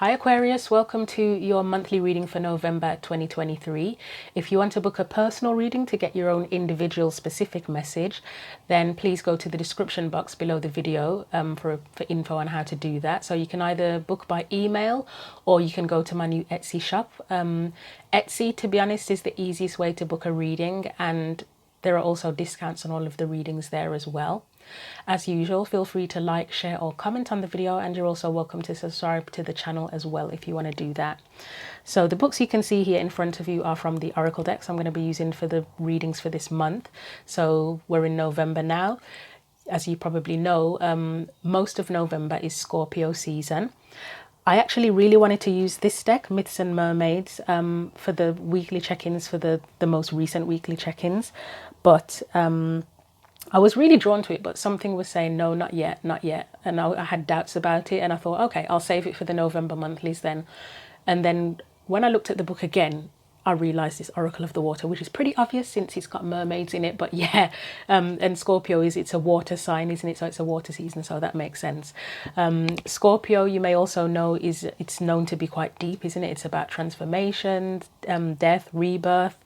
Hi Aquarius, welcome to your monthly reading for November 2023. If you want to book a personal reading to get your own individual specific message, then please go to the description box below the video for info on how to do that. So you can either book by email or you can go to my new Etsy shop. Etsy, to be honest, is the easiest way to book a reading, and there are also discounts on all of the readings there as well. As usual, feel free to like, share or comment on the video, and you're also welcome to subscribe to the channel as well if you want to do that. So the books you can see here in front of you are from the Oracle decks I'm going to be using for the readings for this month. So we're in November now. As you probably know, most of November is Scorpio season. I actually really wanted to use this deck, Myths and Mermaids, for the weekly check-ins, for the most recent weekly check-ins, but I was really drawn to it, but something was saying, no, not yet, not yet. And I had doubts about it. And I thought, okay, I'll save it for the November monthlies then. And then when I looked at the book again, I realised it's Oracle of the Water, which is pretty obvious since it's got mermaids in it. But yeah, and Scorpio it's a water sign, isn't it? So it's a water season, so that makes sense. Scorpio, you may also know, it's known to be quite deep, isn't it? It's about transformation, death, rebirth.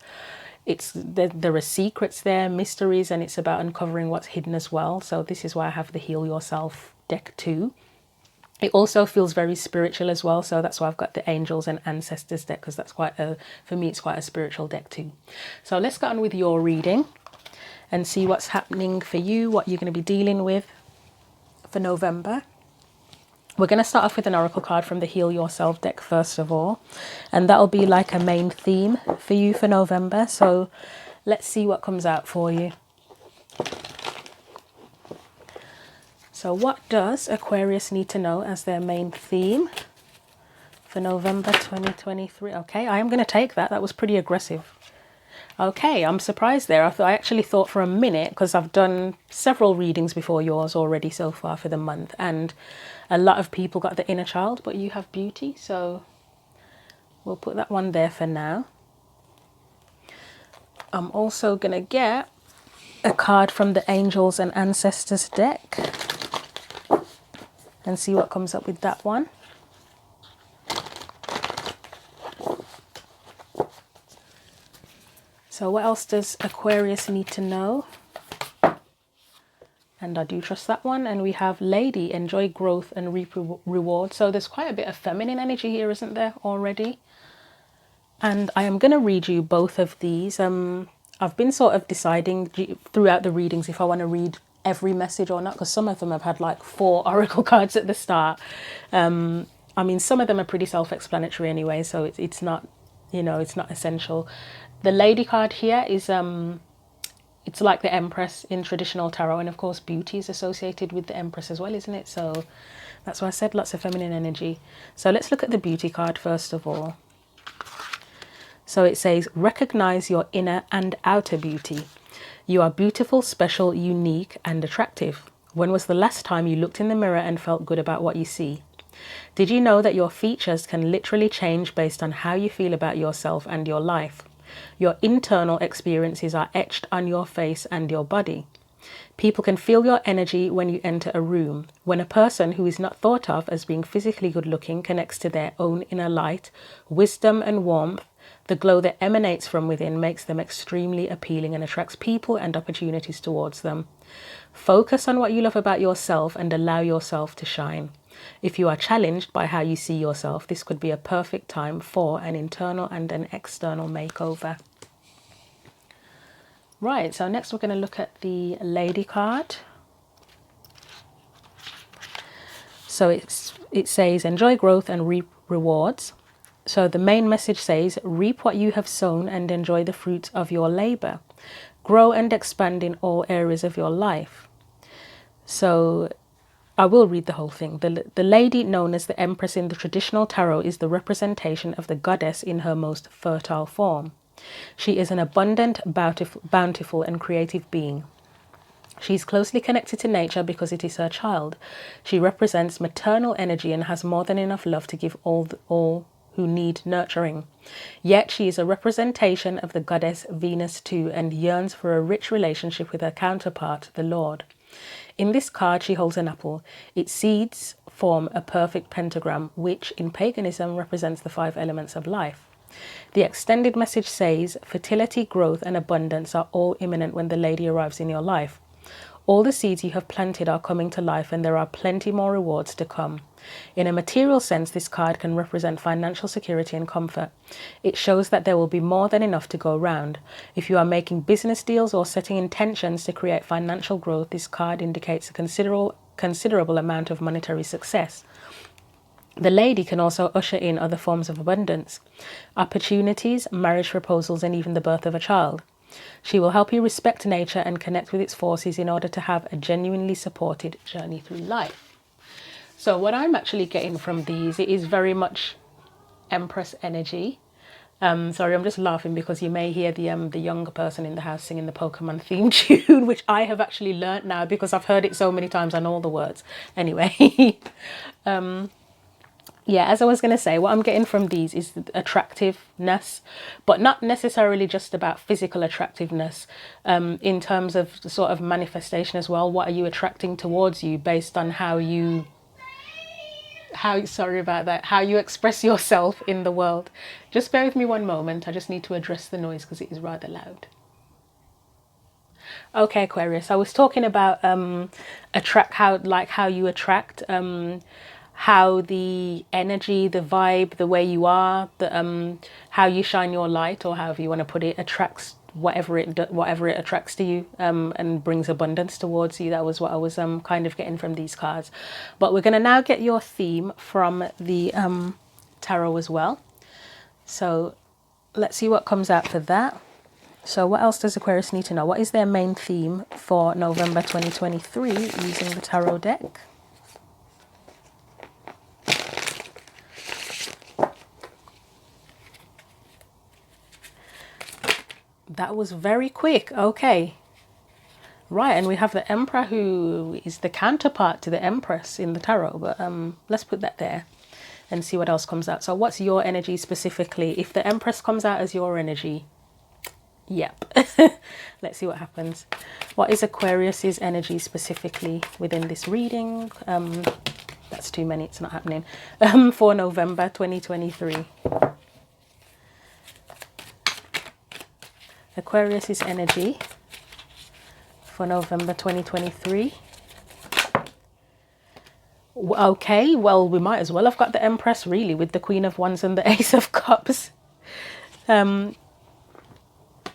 There are secrets there, mysteries, and it's about uncovering what's hidden as well. So this is why I have the Heal Yourself deck too. It also feels very spiritual as well, so that's why I've got the Angels and Ancestors deck, because that's for me it's quite a spiritual deck too. So let's get on with your reading and see what's happening for you, what you're going to be dealing with for November. We're going to start off with an oracle card from the Heal Yourself deck first of all, and that'll be like a main theme for you for November. So let's see what comes out for you. So what does Aquarius need to know as their main theme for November 2023? Okay, I am going to take that. That was pretty aggressive. Okay, I'm surprised there. I actually thought for a minute, because I've done several readings before yours already so far for the month, and a lot of people got the inner child, but you have beauty, so we'll put that one there for now. I'm also going to get a card from the Angels and Ancestors deck and see what comes up with that one. So what else does Aquarius need to know? And I do trust that one. And we have Lady, enjoy growth and reap reward. So there's quite a bit of feminine energy here, isn't there, already? And I am going to read you both of these. I've been sort of deciding throughout the readings if I want to read every message or not, because some of them have had like 4 oracle cards at the start. I mean, some of them are pretty self-explanatory anyway, so it's not, you know, it's not essential. The Lady card here is it's like the Empress in traditional tarot, and of course beauty is associated with the Empress as well, isn't it? So that's why I said lots of feminine energy. So let's look at the beauty card first of all. So it says, recognize your inner and outer beauty. You are beautiful, special, unique, and attractive. When was the last time you looked in the mirror and felt good about what you see? Did you know that your features can literally change based on how you feel about yourself and your life? Your internal experiences are etched on your face and your body. People can feel your energy when you enter a room. When a person who is not thought of as being physically good looking connects to their own inner light, wisdom and warmth, the glow that emanates from within makes them extremely appealing and attracts people and opportunities towards them. Focus on what you love about yourself and allow yourself to shine. If you are challenged by how you see yourself, this could be a perfect time for an internal and an external makeover. Right, so next we're going to look at the Lady card. So it says, enjoy growth and reap rewards. So the main message says, reap what you have sown and enjoy the fruits of your labor. Grow and expand in all areas of your life. So I will read the whole thing. The lady known as the Empress in the traditional tarot is the representation of the goddess in her most fertile form. She is an abundant, bountiful and creative being. She is closely connected to nature because it is her child. She represents maternal energy and has more than enough love to give all who need nurturing. Yet she is a representation of the goddess Venus too, and yearns for a rich relationship with her counterpart, the Lord. In this card, she holds an apple. Its seeds form a perfect pentagram, which in paganism represents the 5 elements of life. The extended message says, fertility, growth, and abundance are all imminent when the lady arrives in your life. All the seeds you have planted are coming to life, and there are plenty more rewards to come. In a material sense, this card can represent financial security and comfort. It shows that there will be more than enough to go around. If you are making business deals or setting intentions to create financial growth, this card indicates a considerable amount of monetary success. The lady can also usher in other forms of abundance, opportunities, marriage proposals, and even the birth of a child. She will help you respect nature and connect with its forces in order to have a genuinely supported journey through life. So what I'm actually getting from these, it is very much Empress energy. Sorry, I'm just laughing because you may hear the younger person in the house singing the Pokemon theme tune, which I have actually learnt now because I've heard it so many times. I know all the words. Anyway, yeah, as I was going to say, what I'm getting from these is the attractiveness, but not necessarily just about physical attractiveness, in terms of the sort of manifestation as well. What are you attracting towards you based on how you express yourself in the world. Just bear with me one moment. I just need to address the noise because it is rather loud. Okay, Aquarius, I was talking about how you attract, how the energy, the vibe, the way you are, how you shine your light, or however you want to put it, attracts whatever it attracts to you, and brings abundance towards you. That was what I was kind of getting from these cards. But we're going to now get your theme from the tarot as well. So let's see what comes out for that. So what else does Aquarius need to know? What is their main theme for November 2023 using the tarot deck? That was very quick. Okay. Right, and we have the Emperor, who is the counterpart to the Empress in the tarot. But let's put that there and see what else comes out. So what's your energy specifically? If the Empress comes out as your energy, yep. Let's see what happens. What is Aquarius's energy specifically within this reading? That's too many, it's not happening. For November 2023. Aquarius's energy for November 2023. Okay, well, we might as well have got the Empress, really, with the Queen of Wands and the Ace of Cups.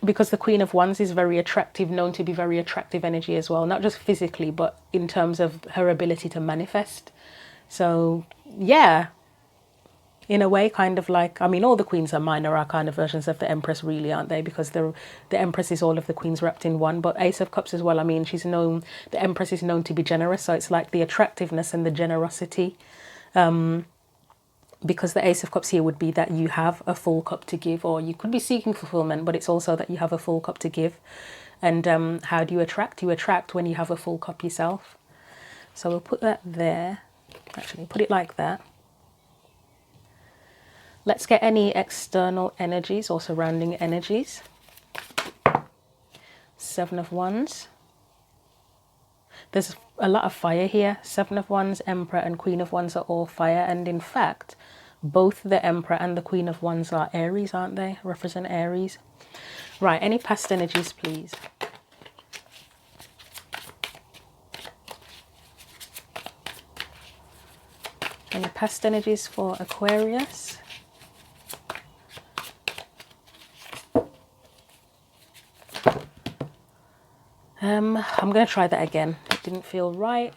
Because the Queen of Wands is very attractive, known to be very attractive energy as well. Not just physically, but in terms of her ability to manifest. So, yeah. In a way, kind of like, I mean, all the queens are minor arcana versions of the Empress, really, aren't they? Because the Empress is all of the queens wrapped in one. But Ace of Cups as well, I mean, the Empress is known to be generous. So it's like the attractiveness and the generosity. Because the Ace of Cups here would be that you have a full cup to give, or you could be seeking fulfillment, but it's also that you have a full cup to give. And how do you attract? You attract when you have a full cup yourself. So we'll put that there. Actually, put it like that. Let's get any external energies or surrounding energies. 7 of Wands. There's a lot of fire here. 7 of Wands, Emperor and Queen of Wands are all fire. And in fact, both the Emperor and the Queen of Wands are Aries, aren't they? Represent Aries. Right, any past energies, please. Any past energies for Aquarius? I'm going to try that again. It didn't feel right.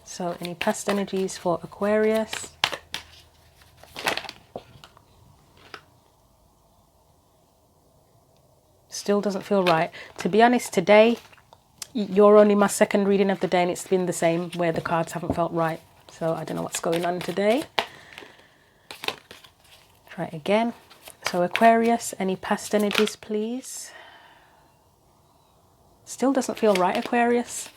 So any past energies for Aquarius? Still doesn't feel right. To be honest, today, you're only my second reading of the day and it's been the same, where the cards haven't felt right. So I don't know what's going on today. Try it again. So Aquarius, any past energies, please? Still doesn't feel right, Aquarius.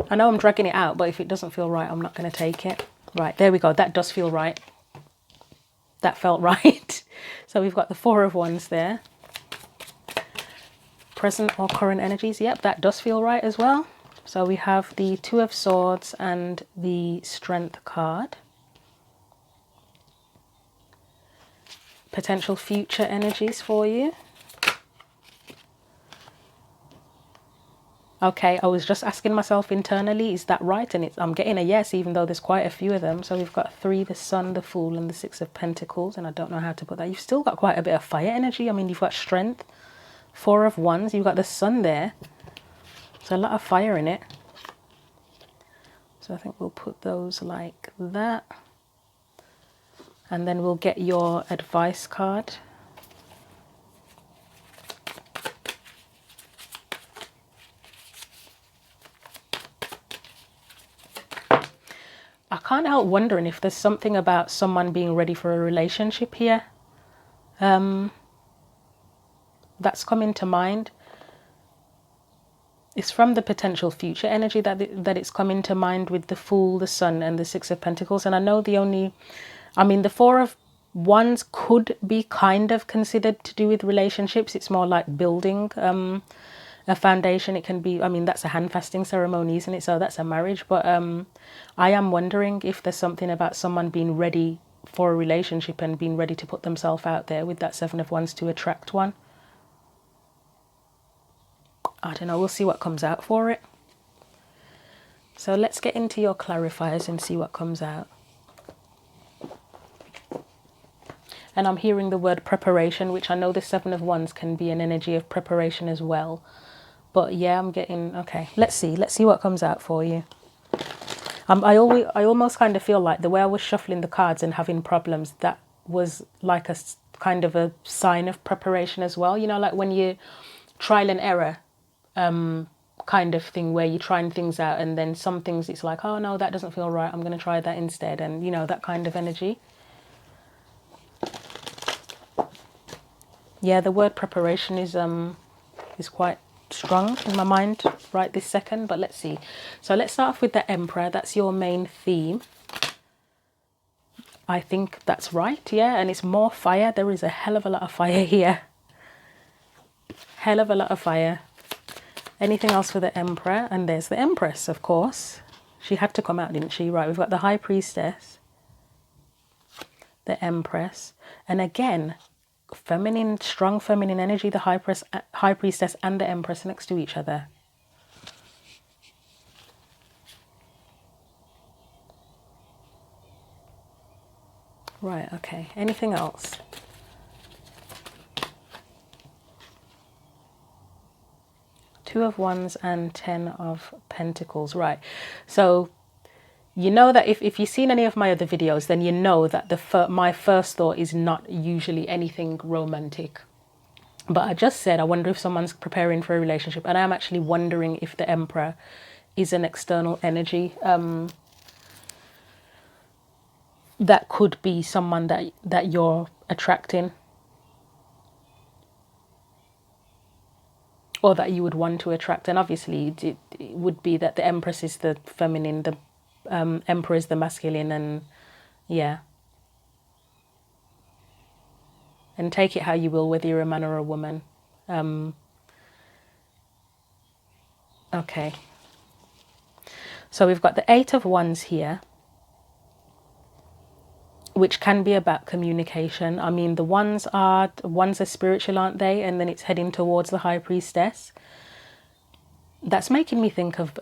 I know I'm dragging it out, but if it doesn't feel right, I'm not going to take it. Right, there we go. That does feel right. That felt right. So we've got the 4 of Wands there. present or current energies. Yep, that does feel right as well. So we have the Two of Swords and the Strength card. Potential future energies for you. Okay, I was just asking myself internally, is that right? And I'm getting a yes, even though there's quite a few of them. So we've got 3, the Sun, the Fool, and the 6 of Pentacles. And I don't know how to put that. You've still got quite a bit of fire energy. I mean, you've got Strength, 4 of Wands. You've got the Sun there. So a lot of fire in it. So I think we'll put those like that. And then we'll get your advice card. I can't help wondering if there's something about someone being ready for a relationship here. That's coming to mind. It's from the potential future energy that it's coming to mind with the Fool, the Sun, and the 6 of Pentacles. And I know the 4 of Wands could be kind of considered to do with relationships. It's more like building a foundation. It can be, I mean, that's a hand fasting ceremony, isn't it? So that's a marriage. But I am wondering if there's something about someone being ready for a relationship and being ready to put themselves out there with that 7 of Wands to attract one. I don't know, we'll see what comes out for it. So let's get into your clarifiers and see what comes out. And I'm hearing the word preparation, which I know the 7 of Wands can be an energy of preparation as well. But yeah, I'm getting, okay, let's see what comes out for you. I almost kind of feel like the way I was shuffling the cards and having problems, that was like a kind of a sign of preparation as well. You know, like when you trial and error kind of thing, where you're trying things out and then some things it's like, oh no, that doesn't feel right, I'm going to try that instead. And you know, that kind of energy. Yeah, the word preparation is quite strong in my mind right this second, but let's see. So let's start off with the Emperor. That's your main theme. I think that's right, yeah, and it's more fire. There is a hell of a lot of fire here. Hell of a lot of fire. Anything else for the Emperor? And there's the Empress, of course. She had to come out, didn't she? Right, we've got the High Priestess, the Empress, and again, feminine, strong feminine energy, the High Priestess and the Empress next to each other. Right, okay. Anything else? Two of Wands and 10 of Pentacles. Right. So you know that if you've seen any of my other videos, then you know that my first thought is not usually anything romantic. But I just said, I wonder if someone's preparing for a relationship. And I'm actually wondering if the Emperor is an external energy. That could be someone that you're attracting. Or that you would want to attract. And obviously it would be that the Empress is the feminine, the Emperor is the masculine, and yeah. And take it how you will, whether you're a man or a woman. Okay. So we've got the 8 of Wands here, which can be about communication. I mean, the wands are spiritual, aren't they? And then it's heading towards the High Priestess. That's making me think of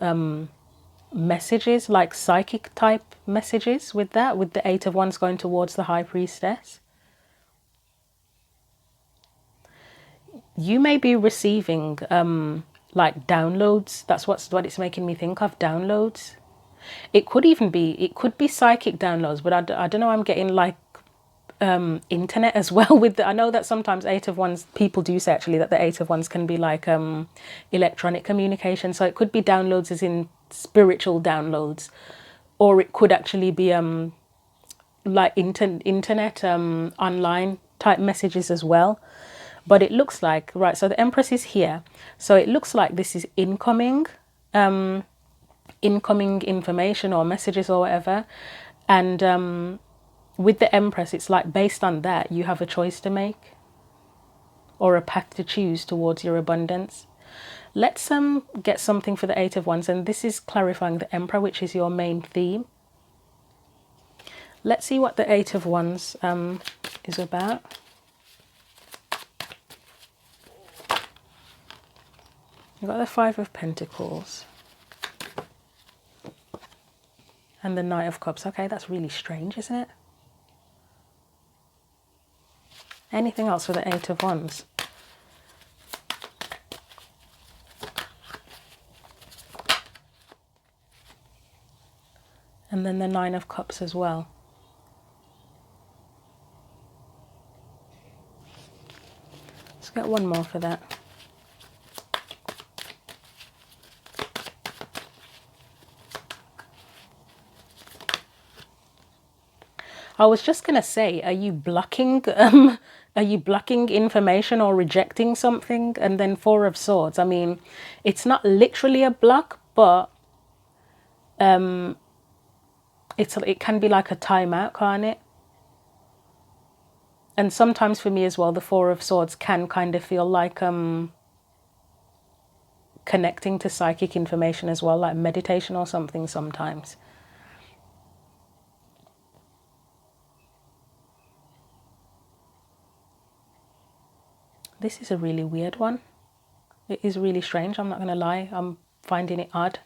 messages, like psychic type messages with that, with the 8 of Wands going towards the High Priestess. You may be receiving like downloads. That's what it's making me think of, downloads. It could be psychic downloads, but I don't know, I'm getting like internet as well with I know that sometimes 8 of Wands, people do say actually that the 8 of Wands can be like electronic communication. So it could be downloads as in spiritual downloads, or it could actually be like internet online type messages as well. But it looks like, right, so the Empress is here, so it looks like this is incoming information or messages or whatever. And with the Empress, it's like based on that you have a choice to make or a path to choose towards your abundance. Let's get something for the Eight of Wands, and this is clarifying the Emperor, which is your main theme. Let's see what the Eight of Wands is about. You've got the Five of Pentacles and the Knight of Cups. Okay, that's really strange, isn't it? Anything else for the Eight of Wands? And then the Nine of Cups as well. Let's get one more for that. I was just going to say, are you blocking information or rejecting something? And then Four of Swords. I mean, it's not literally a block, but it can be like a timeout, can't it? And sometimes for me as well, the Four of Swords can kind of feel like connecting to psychic information as well, like meditation or something sometimes. This is a really weird one. It is really strange, I'm not going to lie. I'm finding it odd.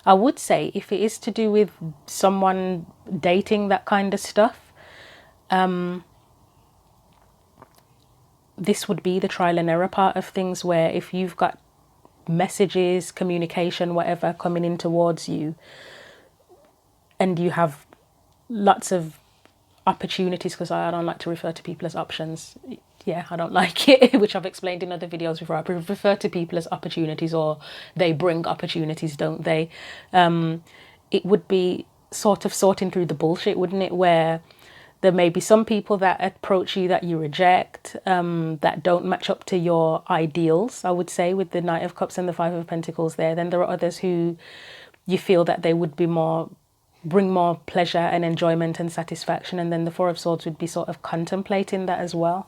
I would say if it is to do with someone dating, that kind of stuff, this would be the trial and error part of things, where if you've got messages, communication, whatever coming in towards you, and you have lots of opportunities, because I don't like to refer to people as options. Yeah, I don't like it, which I've explained in other videos before. I refer to people as opportunities, or they bring opportunities, don't they? It would be sort of sorting through the bullshit, wouldn't it? Where there may be some people that approach you that you reject, that don't match up to your ideals, I would say, with the Knight of Cups and the Five of Pentacles there. Then there are others who you feel that they would be bring more pleasure and enjoyment and satisfaction, and then the Four of Swords would be sort of contemplating that as well.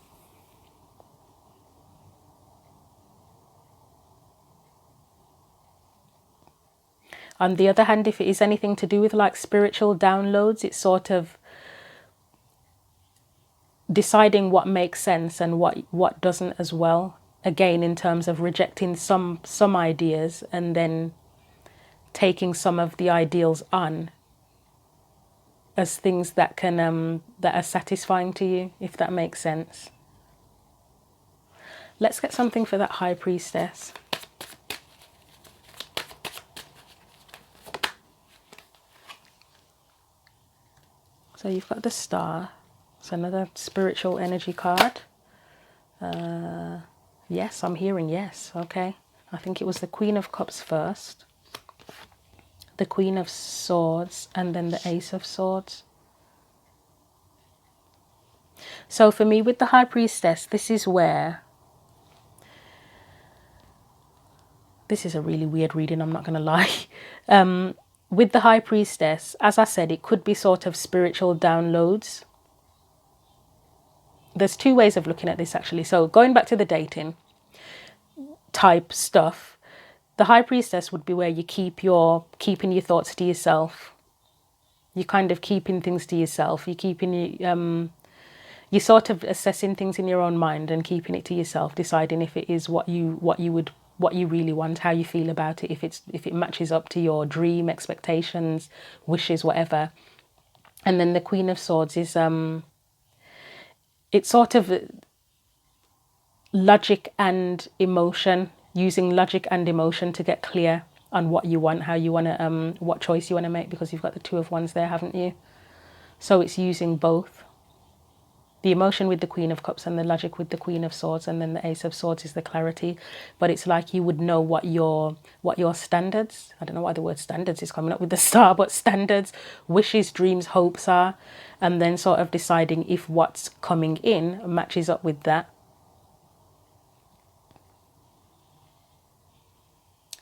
On the other hand, if it is anything to do with like spiritual downloads, it's sort of deciding what makes sense and what doesn't as well. Again, in terms of rejecting some ideas and then taking some of the ideals on as things that can that are satisfying to you, if that makes sense. Let's get something for that High Priestess. So you've got the Star. It's another spiritual energy card. Yes, I'm hearing yes. Okay. I think it was the Queen of Cups first, the Queen of Swords, and then the Ace of Swords. So for me, with the High Priestess, this is where... This is a really weird reading, I'm not going to lie. With the High Priestess, as I said, it could be sort of spiritual downloads. There's two ways of looking at this, actually. So going back to the dating type stuff, the High Priestess would be where you keeping your thoughts to yourself. You're kind of keeping things to yourself. You're sort of assessing things in your own mind and keeping it to yourself, deciding if it is what you really want, how you feel about it, if it matches up to your dream, expectations, wishes, whatever. And then the Queen of Swords is it's sort of logic and emotion, using logic and emotion to get clear on what you want, how you want to, what choice you want to make, because you've got the Two of Wands there, haven't you? So it's using both. The emotion with the Queen of Cups and the logic with the Queen of Swords, and then the Ace of Swords is the clarity. But it's like you would know what your standards, I don't know why the word standards is coming up with the Star, but standards, wishes, dreams, hopes are, and then sort of deciding if what's coming in matches up with that.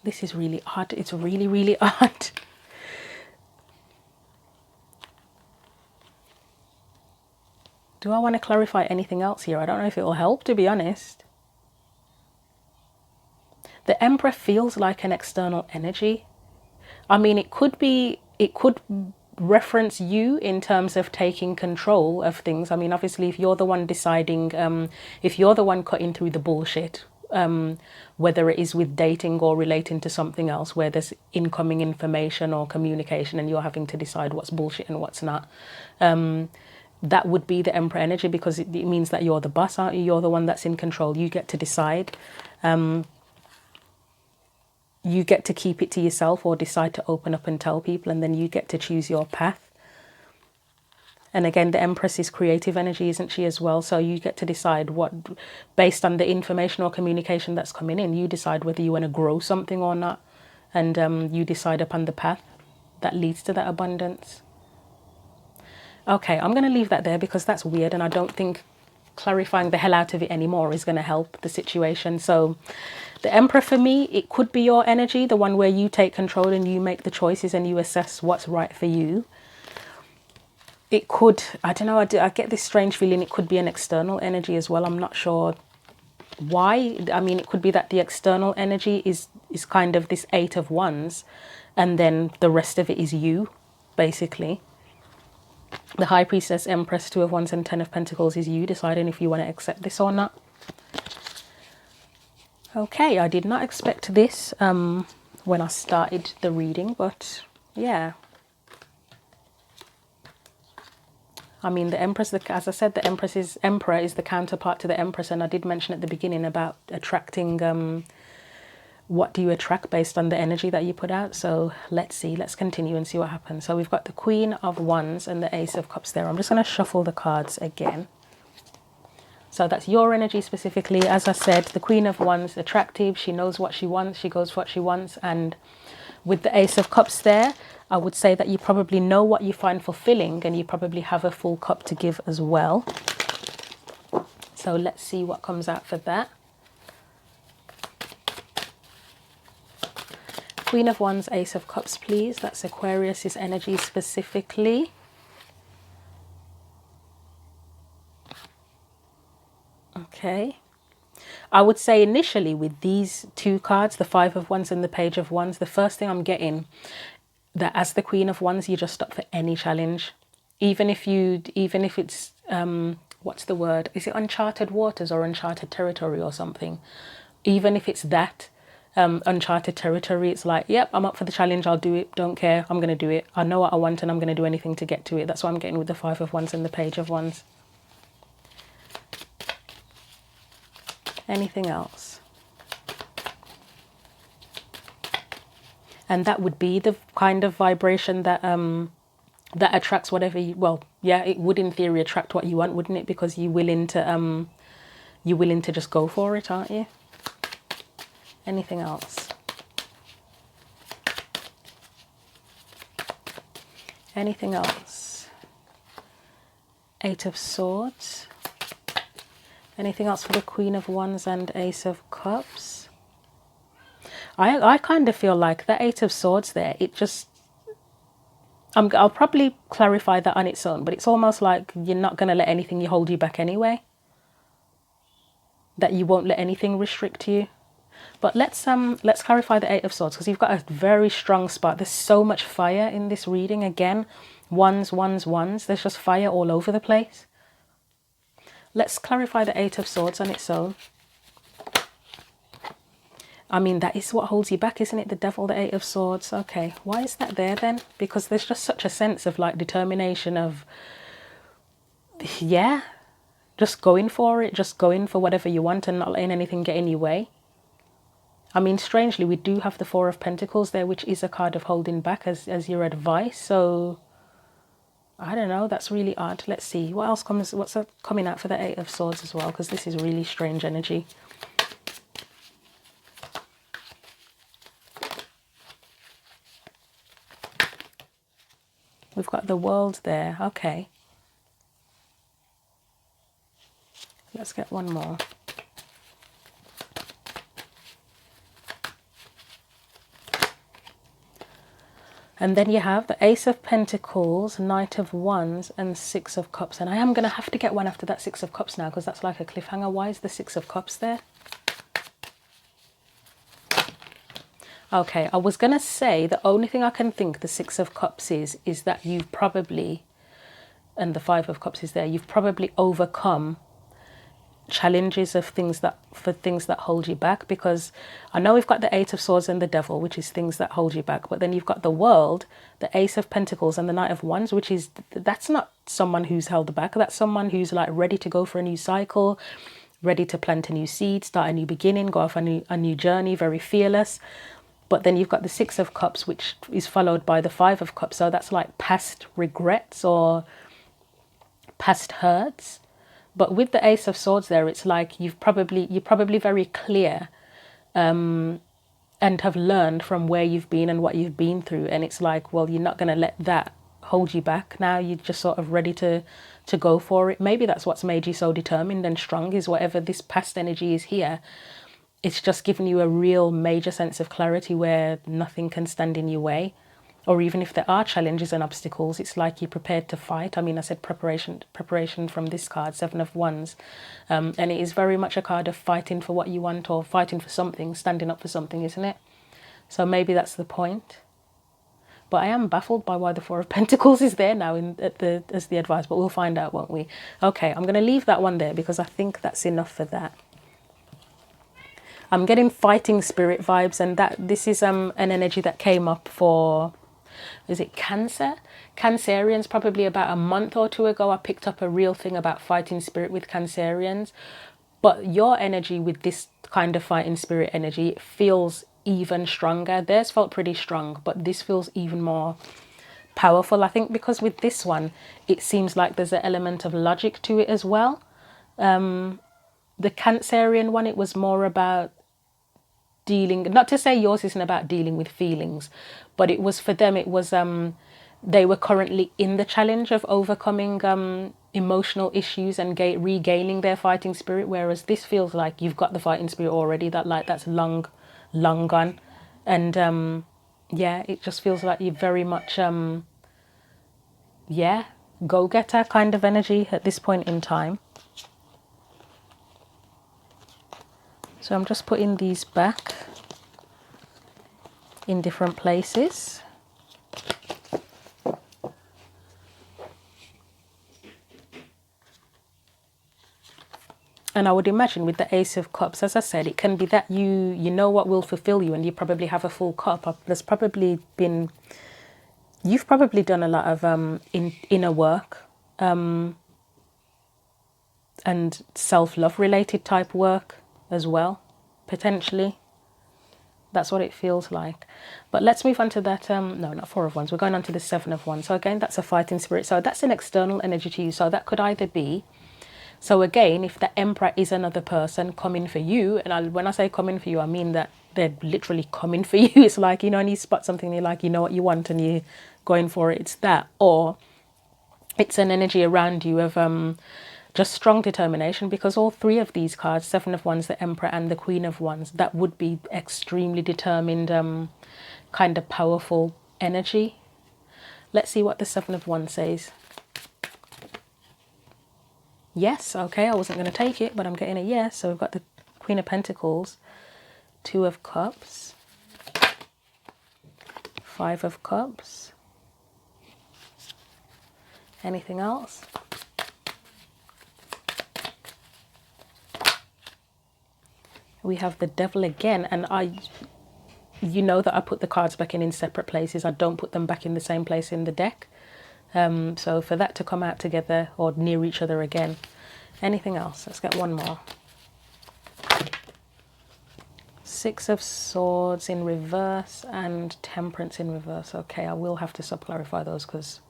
This is really odd. It's really, really odd. Do I want to clarify anything else here? I don't know if it will help, to be honest. The Emperor feels like an external energy. I mean, it could reference you in terms of taking control of things. I mean, obviously, if you're the one deciding, if you're the one cutting through the bullshit, whether it is with dating or relating to something else where there's incoming information or communication and you're having to decide what's bullshit and what's not, that would be the Emperor energy, because it means that you're the boss, aren't you? You're the one that's in control. You get to decide. You get to keep it to yourself or decide to open up and tell people, and then you get to choose your path. And again, the Empress is creative energy, isn't she, as well? So you get to decide what, based on the information or communication that's coming in, you decide whether you want to grow something or not. And you decide upon the path that leads to that abundance. Okay, I'm going to leave that there because that's weird, and I don't think clarifying the hell out of it anymore is going to help the situation. So the Emperor, for me, it could be your energy, the one where you take control and you make the choices and you assess what's right for you. It could, I don't know, I get this strange feeling it could be an external energy as well. I'm not sure why. I mean, it could be that the external energy is kind of this 8 of Wands, and then the rest of it is you, basically. The High Priestess, Empress, 2 of Wands and 10 of Pentacles is you deciding if you want to accept this or not. Okay, I did not expect this when I started the reading, but yeah. I mean, the Empress, as I said, the Emperor is the counterpart to the Empress, and I did mention at the beginning about attracting, what do you attract based on the energy that you put out. So let's see, let's continue and see what happens. So we've got the Queen of Wands and the Ace of Cups there. I'm just going to shuffle the cards again. So that's your energy specifically. As I said, the Queen of Wands, attractive. She knows what she wants. She goes for what she wants. And with the Ace of Cups there, I would say that you probably know what you find fulfilling, and you probably have a full cup to give as well. So let's see what comes out for that. Queen of Wands, Ace of Cups, please. That's Aquarius's energy specifically. Okay. I would say initially with these 2 cards, the 5 of Wands and the Page of Wands, the first thing I'm getting, that as the Queen of Wands, you're just up for any challenge. Even if it's, what's the word? Is it uncharted waters or uncharted territory or something? Even if it's that, uncharted territory, it's like, yep, I'm up for the challenge. I'll do it. Don't care. I'm going to do it. I know what I want and I'm going to do anything to get to it. That's what I'm getting with the 5 of Wands and the Page of Wands. Anything else? And that would be the kind of vibration that that attracts whatever you, well, yeah, it would in theory attract what you want, wouldn't it? Because you're willing to just go for it, aren't you? Anything else? Anything else? 8 of Swords. Anything else for the Queen of Wands and Ace of Cups? I kind of feel like the 8 of Swords there, it just, I'll probably clarify that on its own, but it's almost like you're not going to let anything hold you back anyway. That you won't let anything restrict you. But let's clarify the 8 of Swords, because you've got a very strong spot. There's so much fire in this reading. Again, wands, wands, wands. There's just fire all over the place. Let's clarify the 8 of Swords on its own. I mean, that is what holds you back, isn't it? The Devil, the 8 of Swords. Okay, why is that there then? Because there's just such a sense of like determination of, yeah, just going for it, just going for whatever you want and not letting anything get in your way. I mean, strangely, we do have the 4 of Pentacles there, which is a card of holding back as your advice. So I don't know, that's really odd. Let's see what else comes, what's coming out for the 8 of Swords as well, because this is really strange energy. We've got the World there. Okay, let's get one more. And then you have the Ace of Pentacles, Knight of Wands, and Six of Cups. And I am going to have to get one after that Six of Cups now, because that's like a cliffhanger. Why is the Six of Cups there? Okay, I was going to say the only thing I can think the Six of Cups is that you've probably, and the Five of Cups is there, you've probably overcome challenges of things that hold you back, because I know we've got the Eight of Swords and the Devil, which is things that hold you back, but then you've got the World, the Ace of Pentacles, and the Knight of Wands, which is, that's not someone who's held back. That's someone who's like ready to go for a new cycle, ready to plant a new seed, start a new beginning, go off a new journey, very fearless. But then you've got the Six of Cups, which is followed by the Five of Cups, so that's like past regrets or past hurts. But with the Ace of Swords there, it's like you're probably very clear and have learned from where you've been and what you've been through. And it's like, well, you're not going to let that hold you back now. You're just sort of ready to go for it. Maybe that's what's made you so determined and strong, is whatever this past energy is here. It's just giving you a real major sense of clarity where nothing can stand in your way. Or even if there are challenges and obstacles, it's like you're prepared to fight. I mean, I said preparation from this card, Seven of Wands. And it is very much a card of fighting for what you want, or fighting for something, standing up for something, isn't it? So maybe that's the point. But I am baffled by why the Four of Pentacles is there now as the advice, but we'll find out, won't we? Okay, I'm going to leave that one there because I think that's enough for that. I'm getting fighting spirit vibes, and that this is an energy that came up for, is it Cancer? Cancerians, probably about a month or two ago, I picked up a real thing about fighting spirit with Cancerians. But your energy with this kind of fighting spirit energy feels even stronger. Theirs felt pretty strong, but this feels even more powerful, I think, because with this one, it seems like there's an element of logic to it as well. The Cancerian one, it was more about dealing, not to say yours isn't about dealing with feelings, but it was, for them, it was they were currently in the challenge of overcoming emotional issues and regaining their fighting spirit, whereas this feels like you've got the fighting spirit already, that's long gone. And yeah, it just feels like you're very much yeah, go-getter kind of energy at this point in time. So I'm just putting these back in different places. And I would imagine with the Ace of Cups, as I said, it can be that you know what will fulfill you, and you probably have a full cup. There's probably been, you've probably done a lot of inner work and self-love related type work as well, potentially. That's what it feels like. But let's move on to that, no, not Four of Wands. We're going on to the Seven of Wands. So again, that's a fighting spirit. So that's an external energy to you. So that could either be, so again, if the Emperor is another person coming for you, and when I say coming for you, I mean that they're literally coming for you. It's like, you know, and you spot something, you're like, you know what you want, and you're going for it. It's that. Or it's an energy around you of just strong determination, because all three of these cards, Seven of Wands, the Emperor, and the Queen of Wands, that would be extremely determined, kind of powerful energy. Let's see what the Seven of Wands says. Yes, okay, I wasn't going to take it, but I'm getting a yes. So we've got the Queen of Pentacles, Two of Cups, Five of Cups. Anything else? We have the Devil again, and you know that I put the cards back in separate places. I don't put them back in the same place in the deck. So for that to come out together or near each other again. Anything else? Let's get one more. Six of Swords in reverse and Temperance in reverse. Okay, I will have to sub-clarify those, because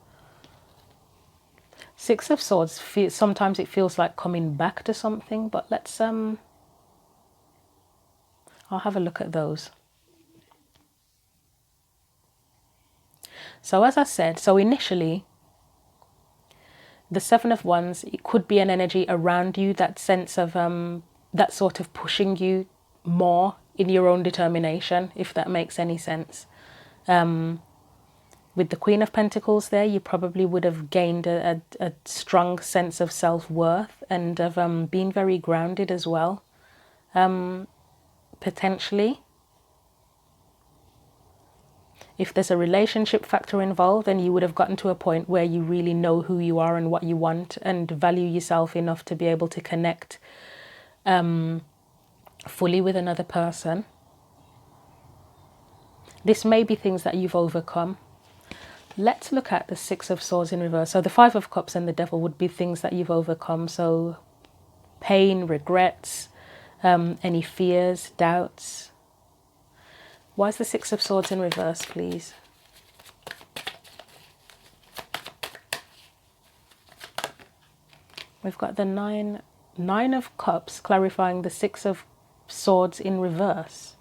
Six of Swords, sometimes it feels like coming back to something, but let's I'll have a look at those. So as I said, so initially, the Seven of Wands, it could be an energy around you, that sense of, that sort of pushing you more in your own determination, if that makes any sense. With the Queen of Pentacles there, you probably would have gained a strong sense of self-worth and of being very grounded as well, potentially. If there's a relationship factor involved, then you would have gotten to a point where you really know who you are and what you want and value yourself enough to be able to connect fully with another person. This may be things that you've overcome. Let's look at the Six of Swords in reverse. So the Five of Cups and the Devil would be things that you've overcome. So pain, regrets, any fears, doubts. Why is the Six of Swords in reverse, please? We've got the Nine of Cups, clarifying the Six of Swords in reverse.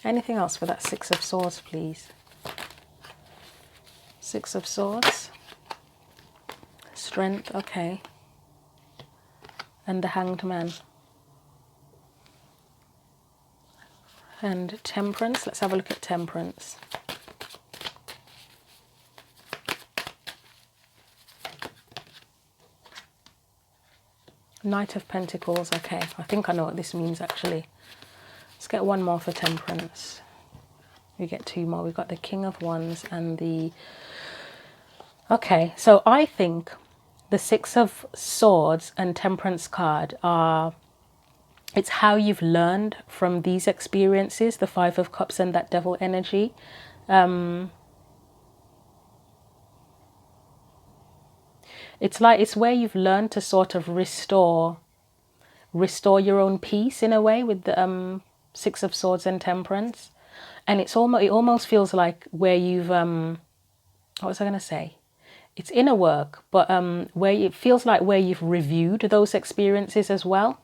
Anything else for that Six of Swords, please? Six of Swords. Strength, okay. And the Hanged Man. And Temperance. Let's have a look at Temperance. Knight of Pentacles, okay. I think I know what this means, actually. Let's get one more for Temperance. We get two more. We've got the King of Wands and the... Okay, so I think the Six of Swords and Temperance card are... It's how you've learned from these experiences, the Five of Cups and that Devil energy. It's like, it's where you've learned to sort of restore your own peace in a way with the Six of Swords and Temperance. And it almost feels like where you've what was I going to say? It's inner work, but where it feels like where you've reviewed those experiences as well.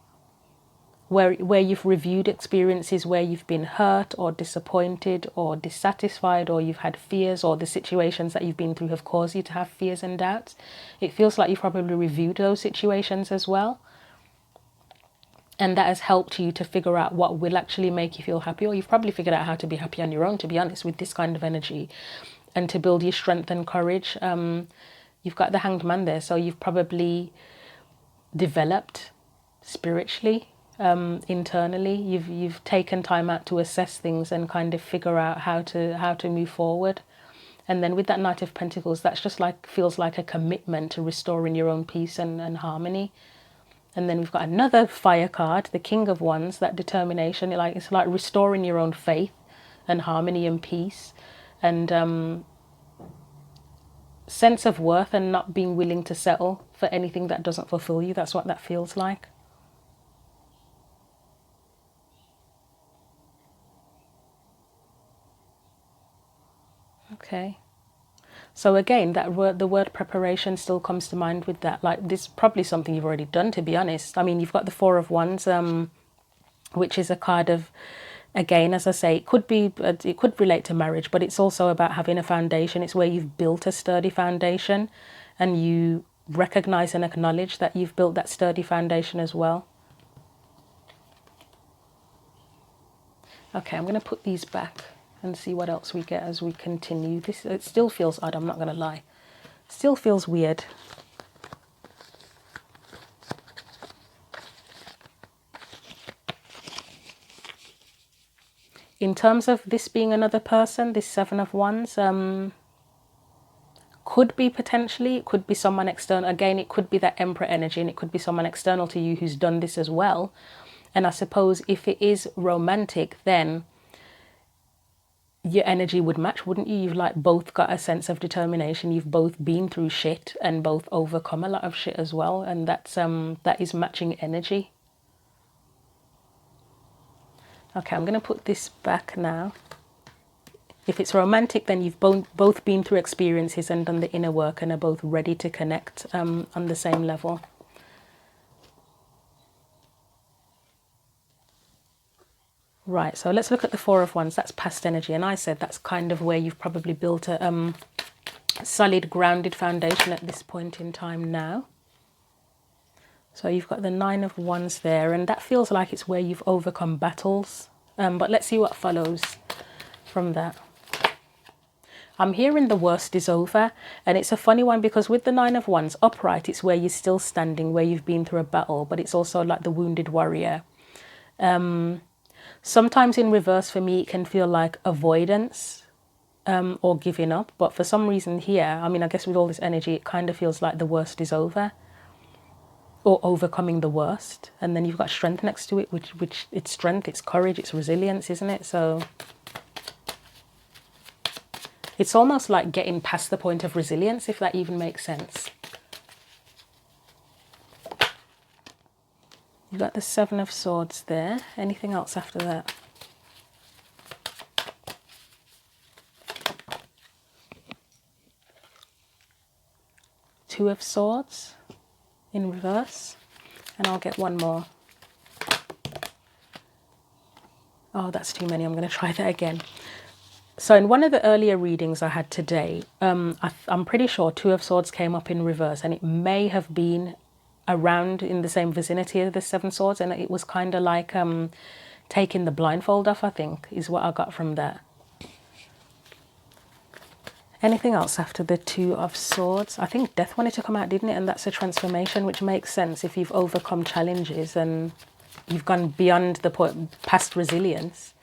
Where you've reviewed experiences where you've been hurt or disappointed or dissatisfied, or you've had fears, or the situations that you've been through have caused you to have fears and doubts. It feels like you've probably reviewed those situations as well. And that has helped you to figure out what will actually make you feel happy, or you've probably figured out how to be happy on your own, to be honest, with this kind of energy, and to build your strength and courage. You've got the Hanged Man there, so you've probably developed spiritually, internally. You've taken time out to assess things and kind of figure out how to move forward. And then with that Knight of Pentacles, that's just like, feels like a commitment to restoring your own peace and harmony. And then we've got another fire card, the King of Wands, that determination. It's like restoring your own faith and harmony and peace, and sense of worth, and not being willing to settle for anything that doesn't fulfill you. That's what that feels like. Okay. So again, the word preparation still comes to mind with that. Like, this is probably something you've already done, to be honest. I mean, you've got the Four of Wands, which is a card of, again, as I say, it could relate to marriage, but it's also about having a foundation. It's where you've built a sturdy foundation, and you recognize and acknowledge that you've built that sturdy foundation as well. Okay, I'm going to put these back and see what else we get as we continue. It still feels odd, I'm not going to lie. Still feels weird. In terms of this being another person, this Seven of Wands, could be potentially, it could be someone external. Again, it could be that Emperor energy, and it could be someone external to you who's done this as well. And I suppose if it is romantic, then your energy would match, wouldn't you? You've like both got a sense of determination. You've both been through shit and both overcome a lot of shit as well, and that is matching energy. Okay, I'm going to put this back now. If it's romantic, then you've both been through experiences and done the inner work, and are both ready to connect on the same level. Right, so let's look at the Four of Wands. That's past energy, and I said that's kind of where you've probably built a solid, grounded foundation at this point in time now. So you've got the Nine of Wands there, and that feels like it's where you've overcome battles But let's see what follows from that. I'm hearing the worst is over, and it's a funny one because with the Nine of Wands, upright, it's where you're still standing, where you've been through a battle, but it's also like the wounded warrior. Sometimes in reverse for me, it can feel like avoidance or giving up, but for some reason here, I mean, I guess with all this energy, it kind of feels like the worst is over or overcoming the worst. And then you've got strength next to it, which it's strength, it's courage, it's resilience, isn't it? So it's almost like getting past the point of resilience, if that even makes sense. You've got the Seven of Swords there. Anything else after that? Two of Swords in reverse. And I'll get one more. Oh, that's too many. I'm going to try that again. So in one of the earlier readings I had today, I'm pretty sure Two of Swords came up in reverse, and it may have been around in the same vicinity of the Seven Swords, and it was kind of like taking the blindfold off, I think, is what I got from that. Anything else after the Two of Swords? I think Death wanted to come out, didn't it? And that's a transformation, which makes sense if you've overcome challenges and you've gone beyond the point, past resilience.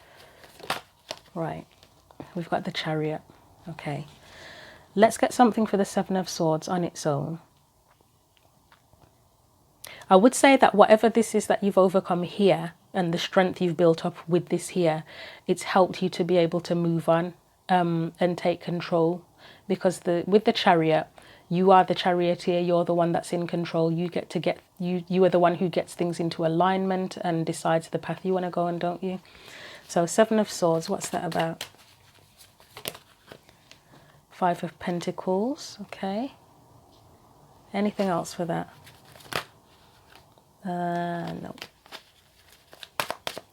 Right. We've got the Chariot. Okay. Let's get something for the Seven of Swords on its own. I would say that whatever this is that you've overcome here and the strength you've built up with this here, it's helped you to be able to move on and take control. Because with the Chariot, you are the charioteer, you're the one that's in control. You are the one who gets things into alignment and decides the path you want to go on, don't you? So Seven of Swords, what's that about? Five of Pentacles, okay. Anything else for that? No.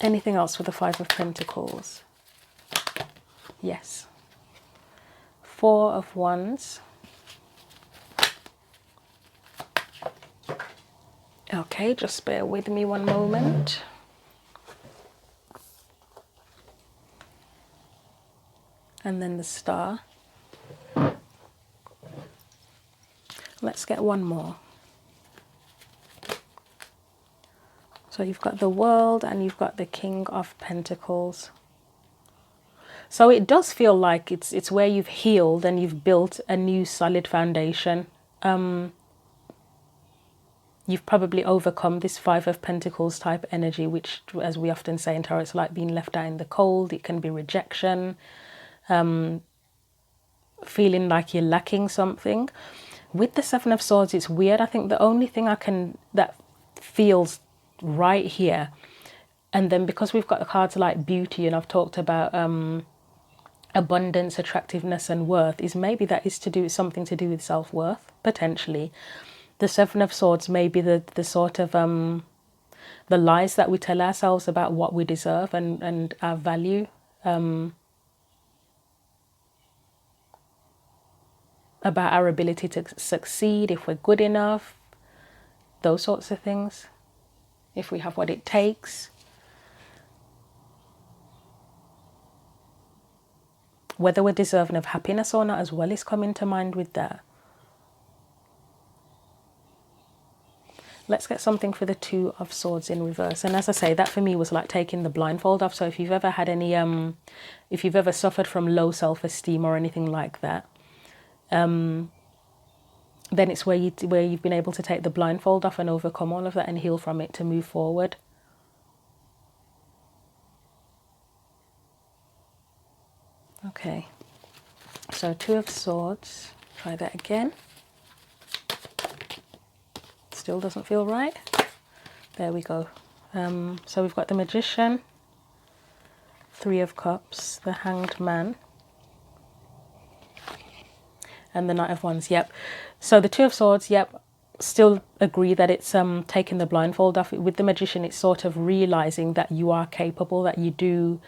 Anything else for the Five of Pentacles? Yes. Four of Wands. Okay, just bear with me one moment. And then the Star. Let's get one more. So you've got the World and you've got the King of Pentacles. So it does feel like it's where you've healed and you've built a new solid foundation. You've probably overcome this Five of Pentacles type energy, which, as we often say in tarot, it's like being left out in the cold. It can be rejection, feeling like you're lacking something. With the Seven of Swords, it's weird. I think the only thing that feels right here, and then because we've got the cards like beauty, and I've talked about abundance, attractiveness and worth, is maybe that is something to do with self-worth, potentially. The Seven of Swords may be the sort of the lies that we tell ourselves about what we deserve and our value, about our ability to succeed, if we're good enough, those sorts of things, if we have what it takes. Whether we're deserving of happiness or not as well is coming to mind with that. Let's get something for the Two of Swords in reverse. And as I say, that for me was like taking the blindfold off. So if you've ever had any, if you've ever suffered from low self-esteem or anything like that, then it's where you've been able to take the blindfold off and overcome all of that and heal from it to move forward. Okay, so Two of Swords, try that again. Still doesn't feel right. There we go. So we've got the Magician, Three of Cups, the Hanged Man, and the Knight of Wands. Yep. So the Two of Swords, yep, still agree that it's taking the blindfold off. With the Magician, it's sort of realizing that you are capable, that you do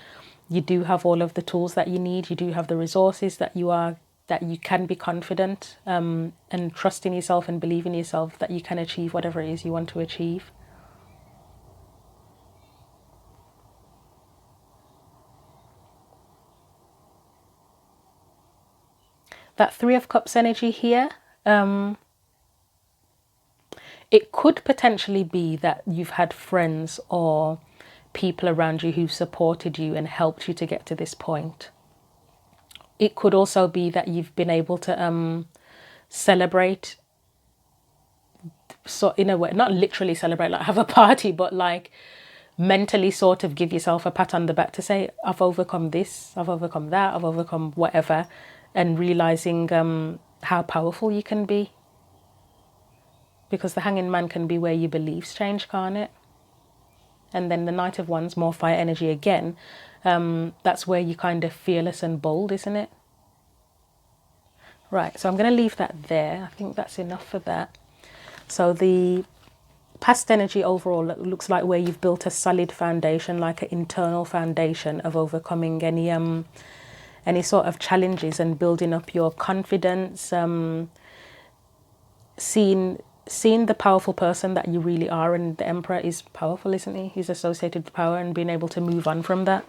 have all of the tools that you need. You do have the resources, that you can be confident and trust in yourself and believe in yourself that you can achieve whatever it is you want to achieve. That Three of Cups energy here, it could potentially be that you've had friends or people around you who've supported you and helped you to get to this point. It could also be that you've been able to celebrate, so in a way, not literally celebrate, like have a party, but like mentally sort of give yourself a pat on the back to say, I've overcome this, I've overcome that, I've overcome whatever, and realizing how powerful you can be. Because the Hanging Man can be where your beliefs change, can't it? And then the Knight of Wands, more fire energy again, that's where you're kind of fearless and bold, isn't it? Right, so I'm going to leave that there. I think that's enough for that. So the past energy overall looks like where you've built a solid foundation, like an internal foundation of overcoming any sort of challenges and building up your confidence, seeing the powerful person that you really are. And the Emperor is powerful, isn't he? He's associated with power, and being able to move on from that.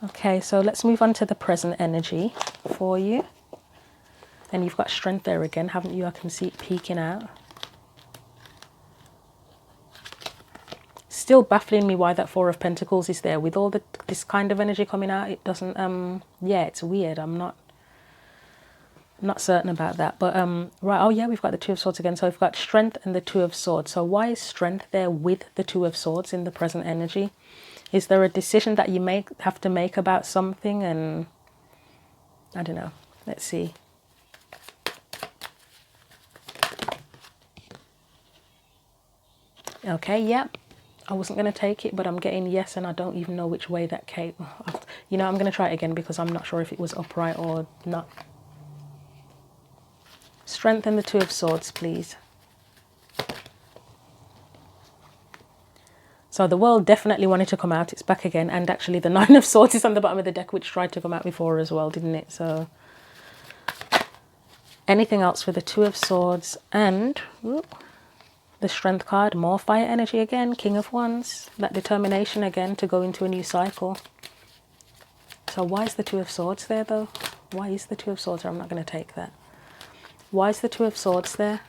Okay, so let's move on to the present energy for you. And you've got Strength there again, haven't you? I can see it peeking out. Still baffling me why that Four of Pentacles is there with all this kind of energy coming out. It doesn't, yeah, it's weird. I'm not certain about that. But right, oh yeah, we've got the Two of Swords again. So we've got Strength and the Two of Swords. So why is Strength there with the Two of Swords in the present energy? Is there a decision that you have to make about something? And I don't know. Let's see. Okay, yep. I wasn't going to take it, but I'm getting yes, and I don't even know which way that came. You know, I'm going to try it again because I'm not sure if it was upright or not. Strength and the Two of Swords, please. So the World definitely wanted to come out. It's back again. And actually the Nine of Swords is on the bottom of the deck, which tried to come out before as well, didn't it? So anything else for the Two of Swords and the Strength card, more fire energy again, King of Wands, that determination again to go into a new cycle. So why is the Two of Swords there though? Why is the Two of Swords there? I'm not going to take that. Why is the Two of Swords there?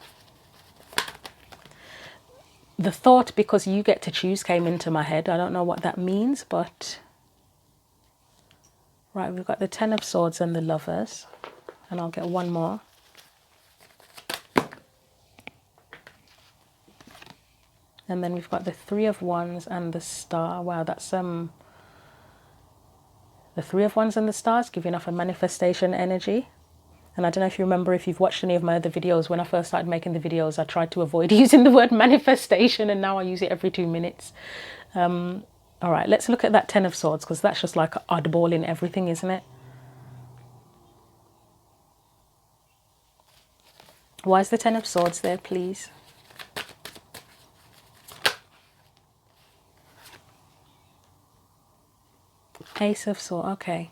The thought, because you get to choose, came into my head. I don't know what that means, but... Right, we've got the Ten of Swords and the Lovers. And I'll get one more. And then we've got the Three of Wands and the Star. Wow, that's... The Three of Wands and the Stars giving off a manifestation energy. And I don't know if you remember, if you've watched any of my other videos, when I first started making the videos, I tried to avoid using the word manifestation, and now I use it every 2 minutes. All right, let's look at that Ten of Swords, because that's just like oddball in everything, isn't it? Why is the Ten of Swords there, please? Ace of Swords, okay.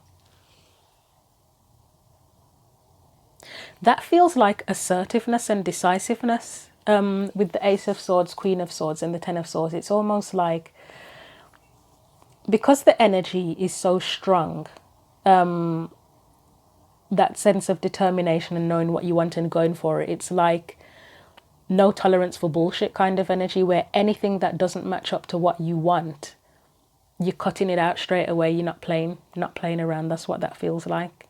That feels like assertiveness and decisiveness with the Ace of Swords, Queen of Swords and the Ten of Swords. It's almost like, because the energy is so strong, that sense of determination and knowing what you want and going for it, it's like no tolerance for bullshit kind of energy, where anything that doesn't match up to what you want, you're cutting it out straight away. You're not playing around. That's what that feels like.